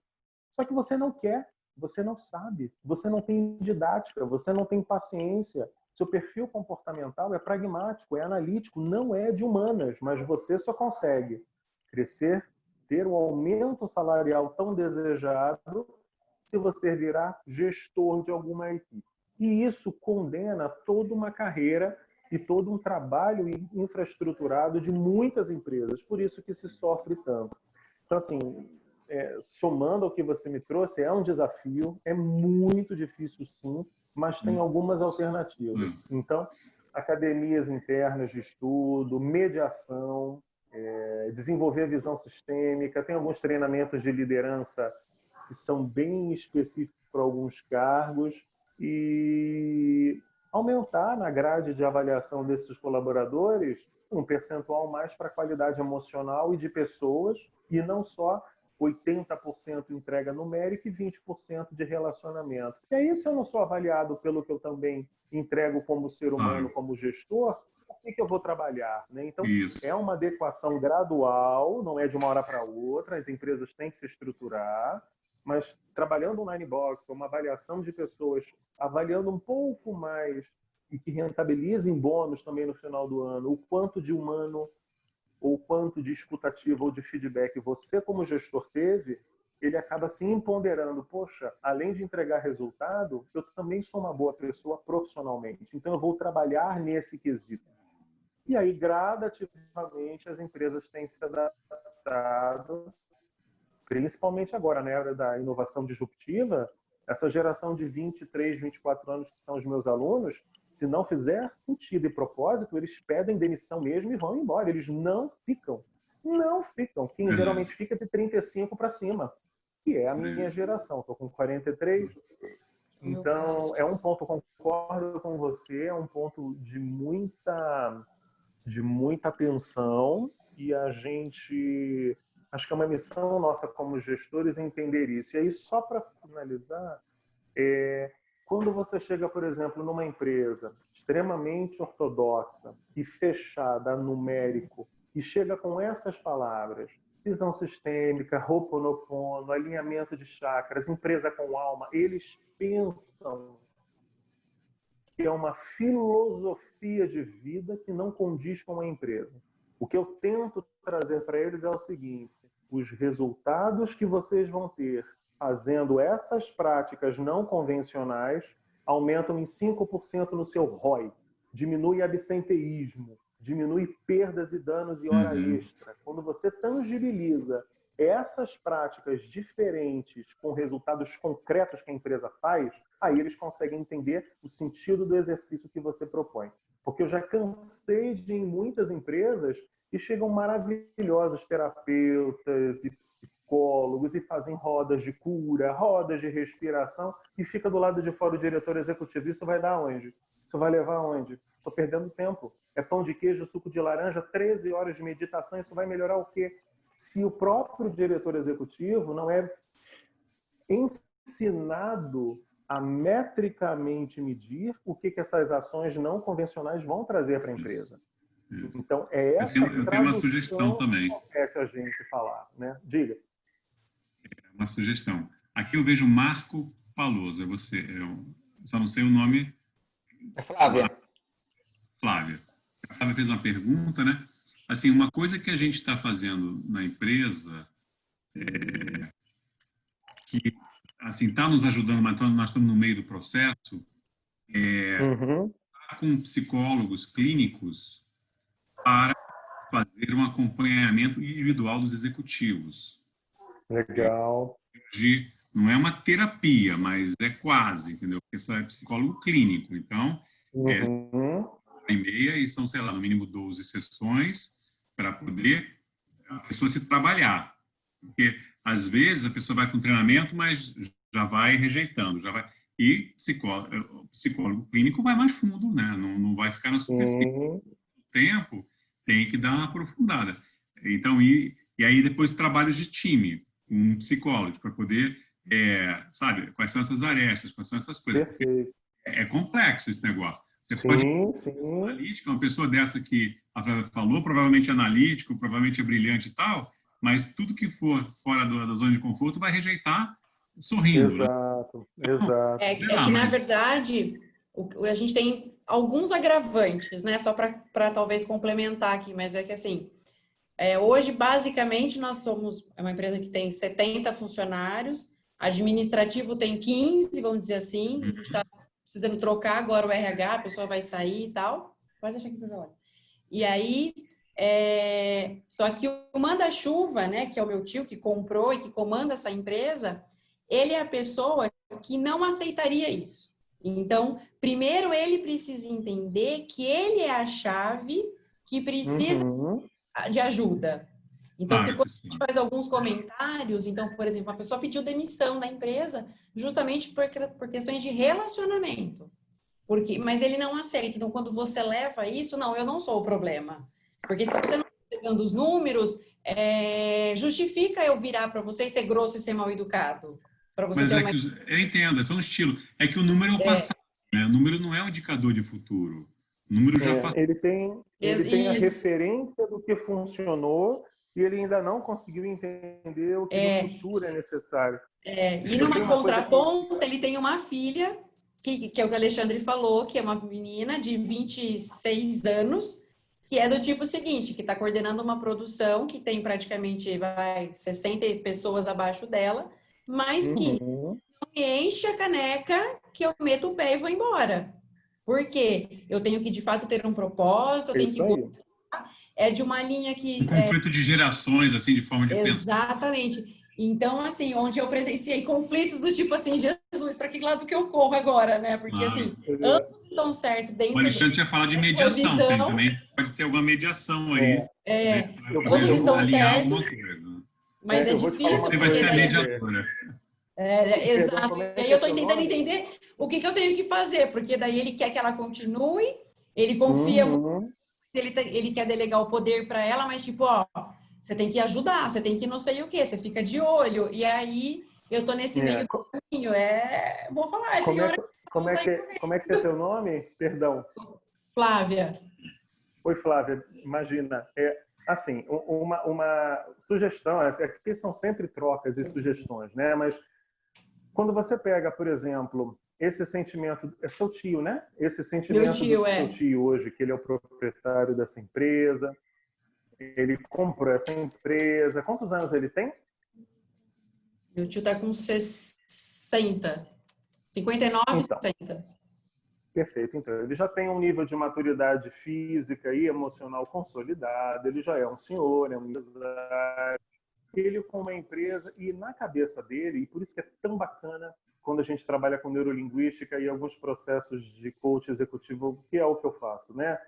Speaker 7: Só que você não quer, você não sabe, você não tem didática, você não tem paciência. Seu perfil comportamental é pragmático, é analítico, não é de humanas, mas você só consegue crescer, ter o aumento salarial tão desejado se você virar gestor de alguma equipe. E isso condena toda uma carreira e todo um trabalho infraestruturado de muitas empresas. Por isso que se sofre tanto. Então, assim, somando ao que você me trouxe, é um desafio, é muito difícil sim, mas tem algumas alternativas. Então, academias internas de estudo, mediação, desenvolver a visão sistêmica, tem alguns treinamentos de liderança que são bem específicos para alguns cargos e aumentar na grade de avaliação desses colaboradores um percentual mais para a qualidade emocional e de pessoas e não só 80% entrega numérica e 20% de relacionamento. E aí, se eu não sou avaliado pelo que eu também entrego como ser humano, como gestor, por que eu vou trabalhar? Né? Então, é uma adequação gradual, não é de uma hora para outra, as empresas têm que se estruturar, mas trabalhando um line box, uma avaliação de pessoas, avaliando um pouco mais e que rentabilizem bônus também no final do ano, o quanto de humano ou quanto de escutativa ou de feedback você como gestor teve, ele acaba se empoderando. Poxa, além de entregar resultado, eu também sou uma boa pessoa profissionalmente. Então, eu vou trabalhar nesse quesito. E aí, gradativamente, as empresas têm se adaptado, principalmente agora, na era da inovação disruptiva, essa geração de 23, 24 anos que são os meus alunos, se não fizer sentido e propósito, eles pedem demissão mesmo e vão embora. Eles não ficam. Não ficam. Quem geralmente fica é de 35 para cima, que é a minha geração. Estou com 43. Então, é um ponto, concordo com você, é um ponto de muita atenção e a gente... Acho que é uma missão nossa como gestores entender isso. E aí, só para finalizar, quando você chega, por exemplo, numa empresa extremamente ortodoxa e fechada, numérico, e chega com essas palavras, visão sistêmica, Ho'oponopono, alinhamento de chakras, empresa com alma, eles pensam que é uma filosofia de vida que não condiz com a empresa. O que eu tento trazer para eles é o seguinte: os resultados que vocês vão ter fazendo essas práticas não convencionais aumentam em 5% no seu ROI, diminui absenteísmo, diminui perdas e danos e hora extra. Quando você tangibiliza essas práticas diferentes com resultados concretos que a empresa faz, aí eles conseguem entender o sentido do exercício que você propõe. Porque eu já cansei de ir em muitas empresas e chegam maravilhosos terapeutas e psicólogos e fazem rodas de cura, rodas de respiração e fica do lado de fora o diretor executivo. Isso vai dar onde? Isso vai levar aonde? Estou perdendo tempo. É pão de queijo, suco de laranja, 13 horas de meditação. Isso vai melhorar o quê? Se o próprio diretor executivo não é ensinado a metricamente medir o que essas ações não convencionais vão trazer para a empresa. Então, é essa
Speaker 9: eu tenho uma sugestão também.
Speaker 7: que é que a gente falar, né? Diga.
Speaker 9: Uma sugestão. Aqui eu vejo Marco Paloso. É você. Eu só não sei o nome.
Speaker 3: É Flávia.
Speaker 9: Flávia. A Flávia fez uma pergunta, né? Assim, uma coisa que a gente está fazendo na empresa que assim está nos ajudando, mas nós estamos no meio do processo, com psicólogos clínicos para fazer um acompanhamento individual dos executivos.
Speaker 7: Legal.
Speaker 9: Não é uma terapia, mas é quase, entendeu? Porque isso é psicólogo clínico. Então, é 1h30 e são, sei lá, no mínimo 12 sessões para poder a pessoa se trabalhar. Porque, às vezes, a pessoa vai para um treinamento, mas já vai rejeitando. E psicólogo clínico vai mais fundo, né? Não vai ficar na superfície. O tempo tem que dar uma aprofundada. Então, e aí depois trabalhos de time, um psicólogo, para poder, sabe, quais são essas arestas, quais são essas coisas. É complexo esse negócio. Você pode analítica, uma pessoa dessa que a Flávia falou, provavelmente é analítico, provavelmente é brilhante e tal, mas tudo que for fora da zona de conforto vai rejeitar sorrindo.
Speaker 7: Exato,
Speaker 9: né?
Speaker 7: exato.
Speaker 4: É que, na verdade, a gente tem alguns agravantes, né? Só para talvez complementar aqui, mas é que assim, hoje, basicamente, nós somos uma empresa que tem 70 funcionários, administrativo tem 15, vamos dizer assim, a gente está precisando trocar agora o RH, a pessoa vai sair e tal. Pode deixar aqui que eu já olho. E aí, só que o manda-chuva, né, que é o meu tio que comprou e que comanda essa empresa, ele é a pessoa que não aceitaria isso. Então, primeiro ele precisa entender que ele é a chave que precisa de ajuda. Então, porque quando a gente faz alguns comentários, então, por exemplo, a pessoa pediu demissão da empresa justamente por questões de relacionamento. Mas ele não aceita. Então, quando você leva isso, não, eu não sou o problema. Porque se você não está pegando os números, justifica eu virar para você e ser grosso e ser mal educado. Para você ter
Speaker 9: eu entendo, é só um estilo. É que o número é o passado, né? O número não é um indicador de futuro. O número já passou.
Speaker 7: Ele tem a referência do que funcionou e ele ainda não conseguiu entender o que no futuro é necessário.
Speaker 4: E numa contraponta, ele tem uma filha, que é o que o Alexandre falou, que é uma menina de 26 anos, que é do tipo seguinte, que está coordenando uma produção que tem praticamente 60 pessoas abaixo dela, mas que não me enche a caneca que eu meto o pé e vou embora. Por quê? Eu tenho que, de fato, ter um propósito, eu tenho que gostar. É de uma linha que...
Speaker 9: conflito de gerações, assim, de forma de pensar.
Speaker 4: Exatamente. Então, assim, onde eu presenciei conflitos do tipo assim, Jesus, para que lado que eu corro agora, né? Porque, assim, ambos estão certos dentro...
Speaker 9: O Alexandre tinha falado de mediação, também pode ter alguma mediação aí.
Speaker 4: Ambos estão certos, mas é difícil.
Speaker 9: Você vai ser a mediadora.
Speaker 4: Exato. E aí eu estou tentando entender o que eu tenho que fazer, porque daí ele quer que ela continue, ele confia muito, ele quer delegar o poder para ela, mas tipo, ó, você tem que ajudar, você tem que não sei o quê, você fica de olho. E aí eu tô nesse meio caminho. Vou falar.
Speaker 7: Como é que é teu nome? Perdão.
Speaker 4: Flávia.
Speaker 7: Oi, Flávia. Imagina, assim, uma sugestão, aqui são sempre trocas e sugestões, né? Mas quando você pega, por exemplo, esse sentimento, é seu tio, né? Esse sentimento do seu tio hoje, que ele é o proprietário dessa empresa, ele comprou essa empresa. Quantos anos ele tem?
Speaker 4: Meu tio está com 60. 59, então, 60.
Speaker 7: Perfeito. Então, ele já tem um nível de maturidade física e emocional consolidado, ele já é um senhor, é um empresário. Ele com uma empresa e na cabeça dele, e por isso que é tão bacana quando a gente trabalha com neurolinguística e alguns processos de coach executivo, que é o que eu faço, né?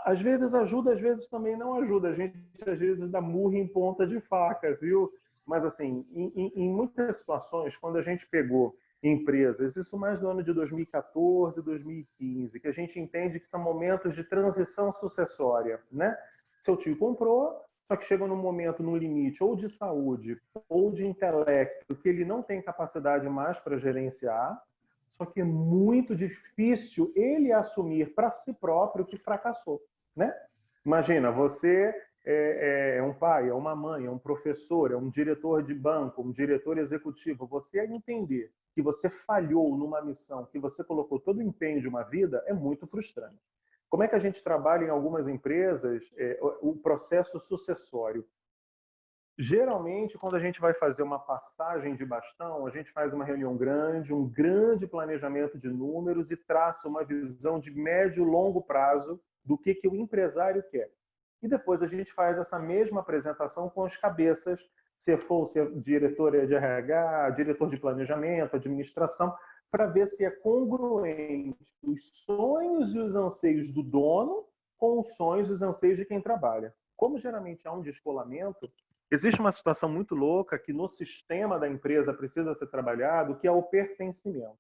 Speaker 7: Às vezes ajuda, às vezes também não ajuda. A gente, às vezes, dá murro em ponta de faca, viu? Mas, assim, em muitas situações, quando a gente pegou empresas, isso mais no ano de 2014, 2015, que a gente entende que são momentos de transição sucessória, né? Seu tio comprou, só que chega num momento, num limite, ou de saúde, ou de intelecto, que ele não tem capacidade mais para gerenciar, só que é muito difícil ele assumir para si próprio que fracassou, né? Imagina, você é um pai, é uma mãe, é um professor, é um diretor de banco, um diretor executivo. Você entender que você falhou numa missão, que você colocou todo o empenho de uma vida, é muito frustrante. Como é que a gente trabalha em algumas empresas o processo sucessório? Geralmente, quando a gente vai fazer uma passagem de bastão, a gente faz uma reunião grande, um grande planejamento de números e traça uma visão de médio e longo prazo do que o empresário quer. E depois a gente faz essa mesma apresentação com as cabeças, se for diretor de RH, diretor de planejamento, administração, para ver se é congruente os sonhos e os anseios do dono com os sonhos e os anseios de quem trabalha. Como geralmente há um descolamento, existe uma situação muito louca que no sistema da empresa precisa ser trabalhado, que é o pertencimento.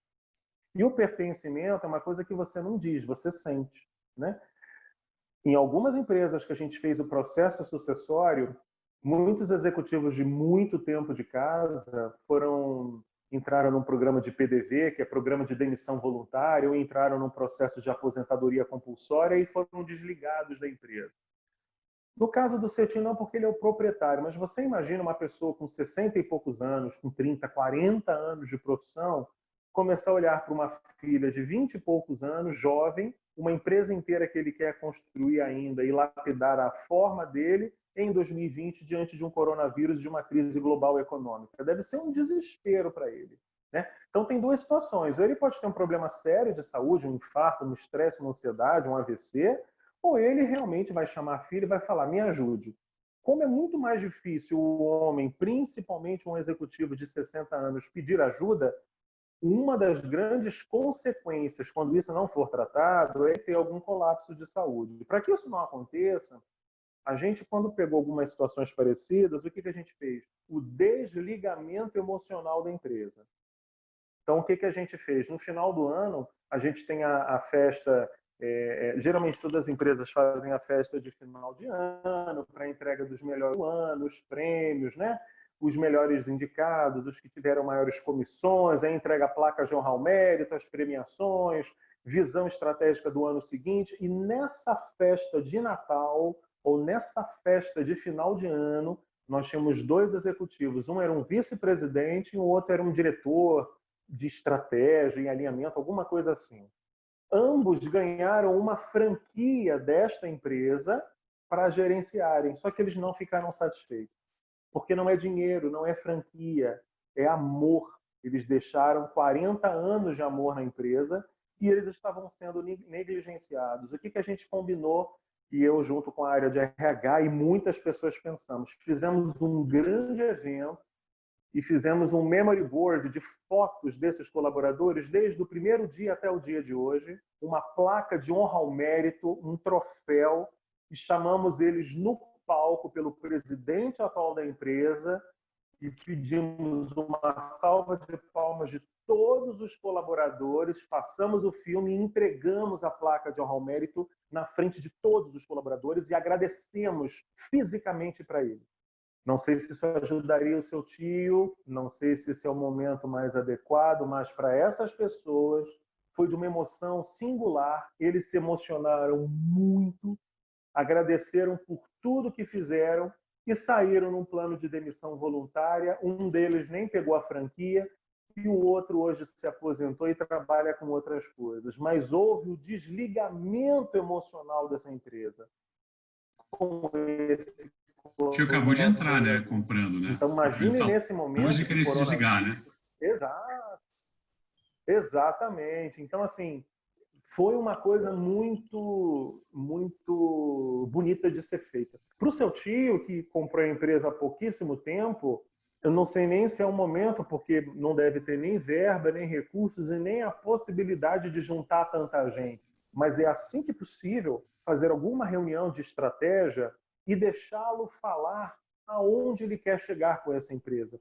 Speaker 7: E o pertencimento é uma coisa que você não diz, você sente, né? Em algumas empresas que a gente fez o processo sucessório, muitos executivos de muito tempo de casa entraram num programa de PDV, que é Programa de Demissão Voluntária, ou entraram num processo de aposentadoria compulsória e foram desligados da empresa. No caso do Cetim, não, porque ele é o proprietário, mas você imagina uma pessoa com 60 e poucos anos, com 30, 40 anos de profissão, começar a olhar para uma filha de 20 e poucos anos, jovem, uma empresa inteira que ele quer construir ainda e lapidar a forma dele em 2020, diante de um coronavírus, de uma crise global econômica. Deve ser um desespero para ele, né? Então, tem duas situações. Ou ele pode ter um problema sério de saúde, um infarto, um estresse, uma ansiedade, um AVC, ou ele realmente vai chamar a filha e vai falar, me ajude. Como é muito mais difícil o homem, principalmente um executivo de 60 anos, pedir ajuda, uma das grandes consequências, quando isso não for tratado, é ter algum colapso de saúde. Para que isso não aconteça, a gente, quando pegou algumas situações parecidas, o que a gente fez? O desligamento emocional da empresa. Então, o que a gente fez? No final do ano, a gente tem a festa... geralmente todas as empresas fazem a festa de final de ano para a entrega dos melhores do ano, os prêmios, né? Os melhores indicados, os que tiveram maiores comissões, aí entrega a placa de honrar o mérito, as premiações, visão estratégica do ano seguinte. E nessa festa de Natal, ou nessa festa de final de ano, nós tínhamos dois executivos. Um era um vice-presidente e o outro era um diretor de estratégia e alinhamento, alguma coisa assim. Ambos ganharam uma franquia desta empresa para gerenciarem, só que eles não ficaram satisfeitos. Porque não é dinheiro, não é franquia, é amor. Eles deixaram 40 anos de amor na empresa e eles estavam sendo negligenciados. O que a gente combinou, e eu junto com a área de RH e muitas pessoas pensamos, fizemos um grande evento e fizemos um memory board de fotos desses colaboradores desde o primeiro dia até o dia de hoje, uma placa de honra ao mérito, um troféu, e chamamos eles no palco pelo presidente atual da empresa e pedimos uma salva de palmas de todos os colaboradores, passamos o filme e entregamos a placa de honra ao mérito na frente de todos os colaboradores e agradecemos fisicamente para ele. Não sei se isso ajudaria o seu tio, não sei se esse é o momento mais adequado, mas para essas pessoas foi de uma emoção singular. Eles se emocionaram muito, agradeceram por tudo que fizeram e saíram num plano de demissão voluntária. Um deles nem pegou a franquia e o outro hoje se aposentou e trabalha com outras coisas. Mas houve o desligamento emocional dessa empresa. Com esse
Speaker 9: O tio acabou de entrar, né? Comprando, né?
Speaker 7: Então, imagine nesse momento...
Speaker 9: Hoje querer se desligar, né?
Speaker 7: Exato. Exatamente. Então, assim, foi uma coisa muito bonita de ser feita. Para o seu tio, que comprou a empresa há pouquíssimo tempo, eu não sei nem se é o momento, porque não deve ter nem verba, nem recursos e nem a possibilidade de juntar tanta gente. Mas é assim que possível fazer alguma reunião de estratégia e deixá-lo falar aonde ele quer chegar com essa empresa.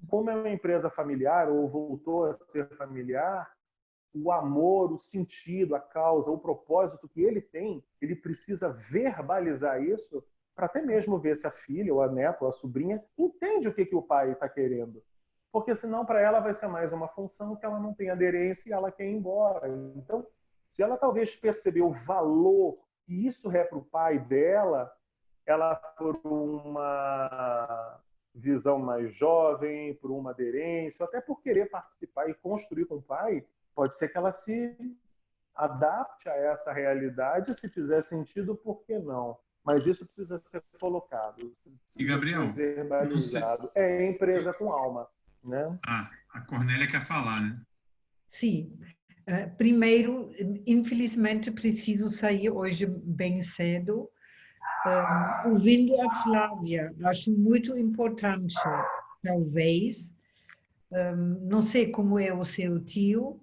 Speaker 7: Como é uma empresa familiar, ou voltou a ser familiar, o amor, o sentido, a causa, o propósito que ele tem, ele precisa verbalizar isso para até mesmo ver se a filha, ou a neta, ou a sobrinha entende o que o pai está querendo. Porque senão para ela vai ser mais uma função que ela não tem aderência e ela quer ir embora. Então, se ela talvez percebeu o valor que isso é para o pai dela, ela por uma visão mais jovem, por uma aderência, até por querer participar e construir com o pai, pode ser que ela se adapte a essa realidade, se fizer sentido, por que não? Mas isso precisa ser colocado.
Speaker 9: E, Gabriel,
Speaker 7: ser verbalizado. É empresa com alma, né?
Speaker 9: A Cornélia quer falar, né?
Speaker 2: Sim. Primeiro, infelizmente, preciso sair hoje bem cedo. Ouvindo a Flávia, acho muito importante, talvez, não sei como é o seu tio,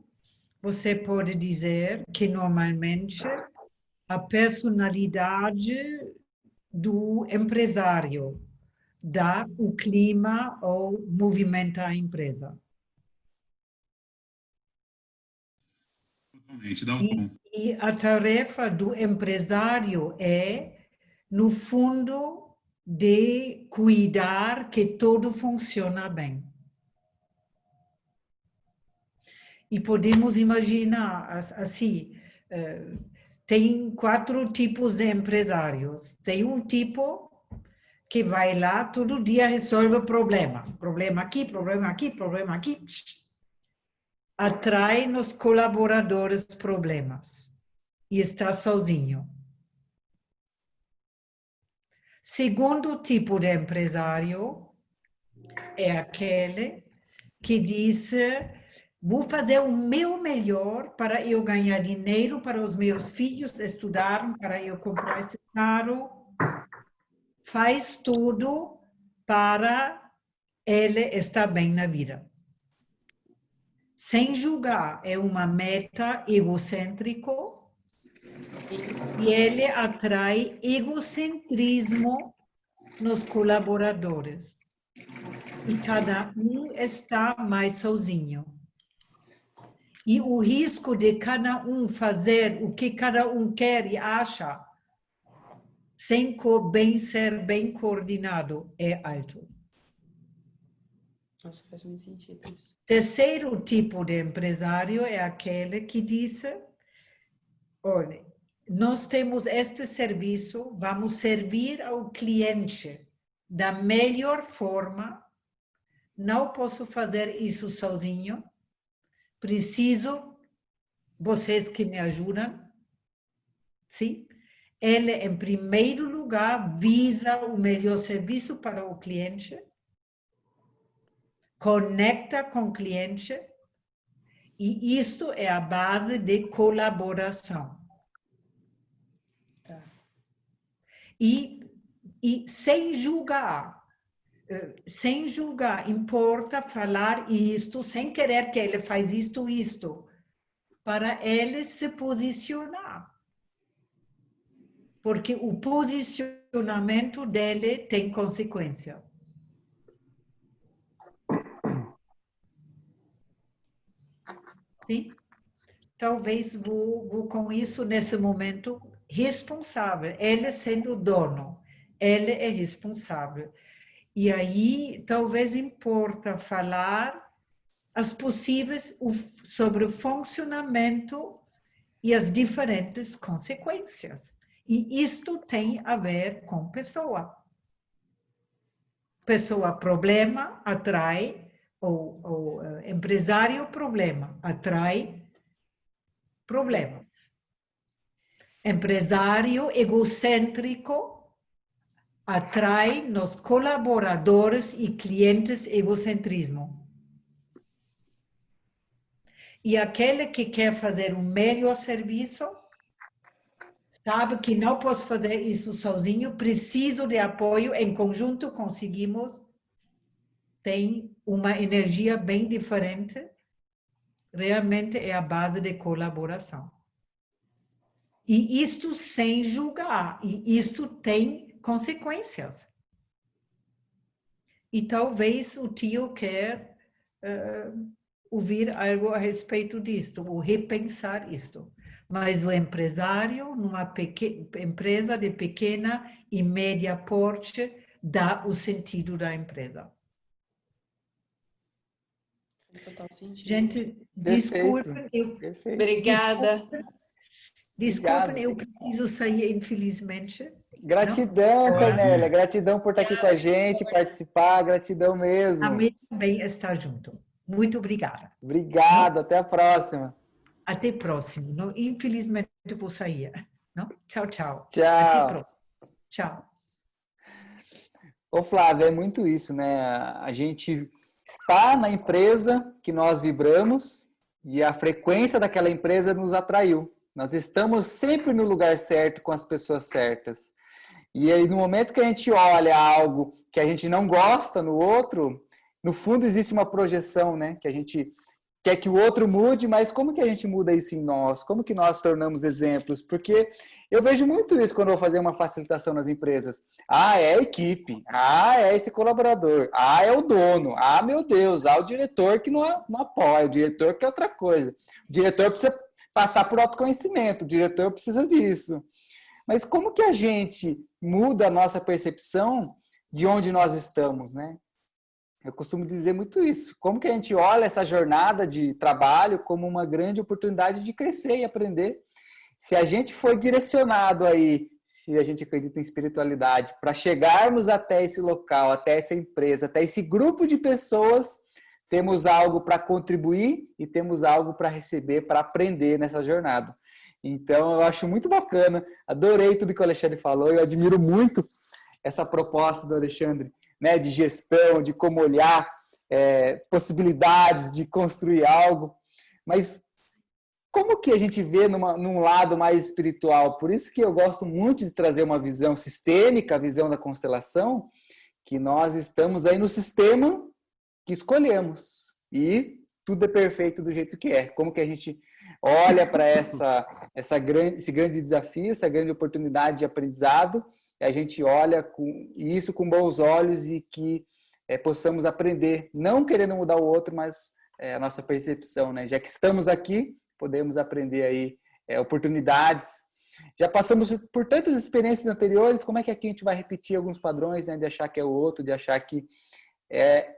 Speaker 2: você pode dizer que normalmente a personalidade do empresário dá o clima ou movimenta a empresa.
Speaker 9: Totalmente, dá um tom.
Speaker 2: E a tarefa do empresário é, no fundo, de cuidar que tudo funciona bem. E podemos imaginar assim, tem 4 tipos de empresários. Tem um tipo que vai lá todo dia resolve problemas. Problema aqui, problema aqui, problema aqui. Atrai nos colaboradores problemas. E está sozinho. Segundo tipo de empresário é aquele que diz: vou fazer o meu melhor para eu ganhar dinheiro para os meus filhos estudarem, para eu comprar esse carro. Faz tudo para ele estar bem na vida. Sem julgar, é uma meta egocêntrico e ele atrai egocentrismo nos colaboradores. E cada um está mais sozinho. E o risco de cada um fazer o que cada um quer e acha, sem ser bem coordenado, é alto.
Speaker 4: Nossa, faz muito sentido isso.
Speaker 2: Terceiro tipo de empresário é aquele que diz: olha, nós temos este serviço, vamos servir ao cliente da melhor forma, não posso fazer isso sozinho, preciso vocês que me ajudam, sim? Ele, em primeiro lugar, visa o melhor serviço para o cliente, conecta com o cliente, e isto é a base de colaboração. E sem julgar, importa falar isto, sem querer que ele faz isto, para ele se posicionar. Porque o posicionamento dele tem consequência. Sim? Talvez vou com isso nesse momento responsável. Ele sendo dono, ele é responsável. E aí talvez importa falar as possíveis sobre o funcionamento e as diferentes consequências. E isto tem a ver com pessoa. Pessoa problema atrai, ou empresário problema atrai problemas. Empresário egocêntrico atrai nos colaboradores e clientes egocentrismo. E aquele que quer fazer o melhor serviço, sabe que não posso fazer isso sozinho, preciso de apoio, em conjunto conseguimos, tem uma energia bem diferente, realmente é a base de colaboração. E isto sem julgar, e isto tem consequências. e talvez o tio quer ouvir algo a respeito disto, ou repensar isto. Mas o empresário, numa empresa de pequena e média porte, dá o sentido da empresa.
Speaker 4: Faz total sentido.
Speaker 2: Gente,
Speaker 3: Perfeito.
Speaker 2: desculpem,
Speaker 3: Perfeito.
Speaker 4: Obrigada.
Speaker 2: desculpem,
Speaker 3: Obrigado.
Speaker 2: eu preciso sair, infelizmente.
Speaker 3: Gratidão,
Speaker 2: Não?
Speaker 3: Cornélia. Gratidão por estar aqui com a gente, participar. Gratidão mesmo.
Speaker 2: Amém também estar junto. Muito obrigada.
Speaker 3: Obrigado. Até a próxima.
Speaker 2: Até próximo. Não? Infelizmente, eu vou sair. Não? Tchau, tchau. Até
Speaker 3: Tchau.
Speaker 2: próximo. Tchau.
Speaker 3: Ô, Flávia, é muito isso, né? A gente está na empresa que nós vibramos e a frequência daquela empresa nos atraiu. Nós estamos sempre no lugar certo com as pessoas certas. E aí, no momento que a gente olha algo que a gente não gosta no outro, no fundo existe uma projeção, né? Que a gente quer que o outro mude, mas como que a gente muda isso em nós? Como que nós tornamos exemplos? Porque eu vejo muito isso quando eu vou fazer uma facilitação nas empresas. Ah, é a equipe. Ah, é esse colaborador. Ah, é o dono. Ah, meu Deus. Ah, o diretor que não apoia. O diretor que é outra coisa. O diretor precisa passar por autoconhecimento. O diretor precisa disso. Mas como que a gente muda a nossa percepção de onde nós estamos, né? Eu costumo dizer muito isso. Como que a gente olha essa jornada de trabalho como uma grande oportunidade de crescer e aprender? Se a gente for direcionado aí, se a gente acredita em espiritualidade, para chegarmos até esse local, até essa empresa, até esse grupo de pessoas, temos algo para contribuir e temos algo para receber, para aprender nessa jornada. Então, eu acho muito bacana. Adorei tudo que o Alexandre falou. Eu admiro muito essa proposta do Alexandre, né, de gestão, de como olhar possibilidades de construir algo. Mas como que a gente vê num lado mais espiritual? Por isso que eu gosto muito de trazer uma visão sistêmica, a visão da constelação, que nós estamos aí no sistema que escolhemos. E tudo é perfeito do jeito que é. Como que a gente olha para esse grande desafio, essa grande oportunidade de aprendizado, e a gente olha isso com bons olhos e que possamos aprender, não querendo mudar o outro, mas a nossa percepção, né? Já que estamos aqui, podemos aprender aí oportunidades. Já passamos por tantas experiências anteriores, como é que aqui a gente vai repetir alguns padrões, né? De achar que é o outro, de achar que é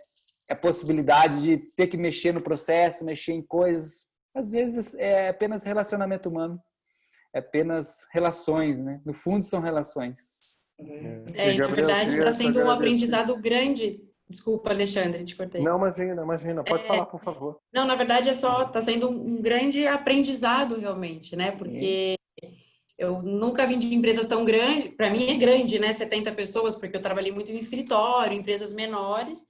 Speaker 3: a possibilidade de ter que mexer no processo, mexer em coisas. Às vezes é apenas relacionamento humano, é apenas relações, né? No fundo são relações.
Speaker 4: Na verdade, está sendo um aprendizado grande. Desculpa, Alexandre, te cortei.
Speaker 7: Não, imagina. Pode falar, por favor.
Speaker 4: Não, na verdade, está sendo um grande aprendizado, realmente, né?
Speaker 3: Sim.
Speaker 4: Porque eu nunca vim de empresas tão grandes. Para mim é grande, né? 70 pessoas, porque eu trabalhei muito em escritório, empresas menores.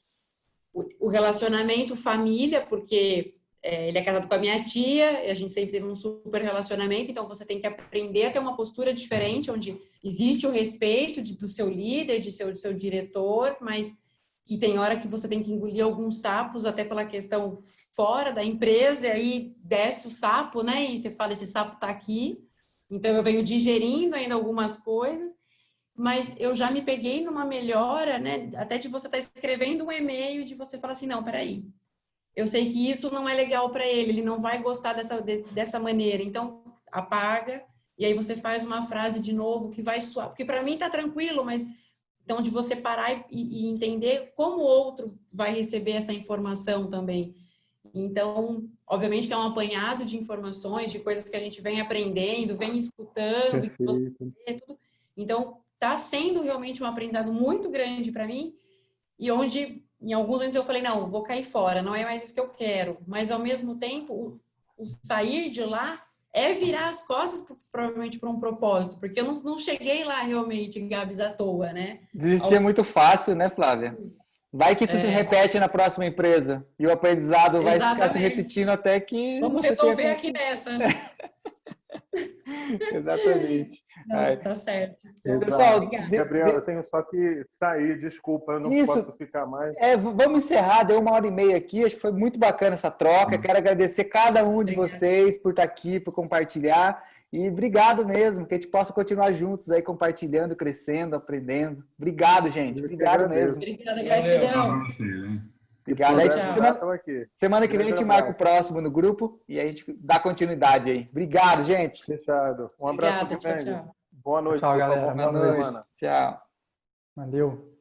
Speaker 4: O relacionamento família, porque ele é casado com a minha tia, e a gente sempre teve um super relacionamento, então você tem que aprender a ter uma postura diferente, onde existe o respeito do seu líder, do seu diretor, mas que tem hora que você tem que engolir alguns sapos, até pela questão fora da empresa, e aí desce o sapo, né? E você fala, esse sapo tá aqui. Então eu venho digerindo ainda algumas coisas, mas eu já me peguei numa melhora, né? Até de você estar escrevendo um e-mail, de você falar assim, não, peraí, eu sei que isso não é legal para ele não vai gostar dessa maneira, então apaga, e aí você faz uma frase de novo que vai soar, porque para mim tá tranquilo, mas então de você parar e entender como o outro vai receber essa informação também. Então, obviamente que é um apanhado de informações, de coisas que a gente vem aprendendo, vem escutando, e você tudo. Então, tá sendo realmente um aprendizado muito grande para mim, e onde em alguns momentos eu falei, não, vou cair fora, não é mais isso que eu quero. Mas, ao mesmo tempo, o sair de lá é virar as costas, provavelmente, para um propósito. Porque eu não cheguei lá, realmente, Gabs, à toa, né?
Speaker 3: Desistir é muito fácil, né, Flávia? Vai que isso se repete na próxima empresa. E o aprendizado vai ficar se repetindo até que...
Speaker 4: Vamos resolver aqui nessa.
Speaker 3: Exatamente.
Speaker 4: Não, tá certo.
Speaker 3: Pessoal,
Speaker 7: Gabriel, eu tenho só que sair, desculpa, eu não posso ficar mais.
Speaker 3: Vamos encerrar, deu 1h30 aqui, acho que foi muito bacana essa troca, quero agradecer cada um de vocês por estar aqui, por compartilhar, E obrigado mesmo, que a gente possa continuar juntos aí, compartilhando, crescendo, aprendendo. Obrigado, gente.
Speaker 7: Eu que
Speaker 3: Obrigado
Speaker 7: agradeço.
Speaker 3: mesmo.
Speaker 4: Obrigada,
Speaker 9: Falar
Speaker 4: gratidão.
Speaker 9: pra você, né?
Speaker 3: Obrigado.
Speaker 7: Se
Speaker 3: Aí,
Speaker 7: puder
Speaker 4: Tchau.
Speaker 7: ajudar, estamos aqui.
Speaker 3: semana que vem a
Speaker 7: Grande
Speaker 3: gente marca o
Speaker 7: abraço.
Speaker 3: próximo no grupo e a gente dá continuidade aí. Obrigado, gente.
Speaker 7: Fechado. Um abraço
Speaker 4: Obrigada, tchau,
Speaker 7: grande.
Speaker 4: tchau.
Speaker 7: Boa noite,
Speaker 5: Tchau,
Speaker 7: pessoal.
Speaker 5: galera.
Speaker 7: Bom
Speaker 3: Boa
Speaker 7: final de
Speaker 3: noite.
Speaker 7: semana.
Speaker 3: Tchau.
Speaker 5: Valeu.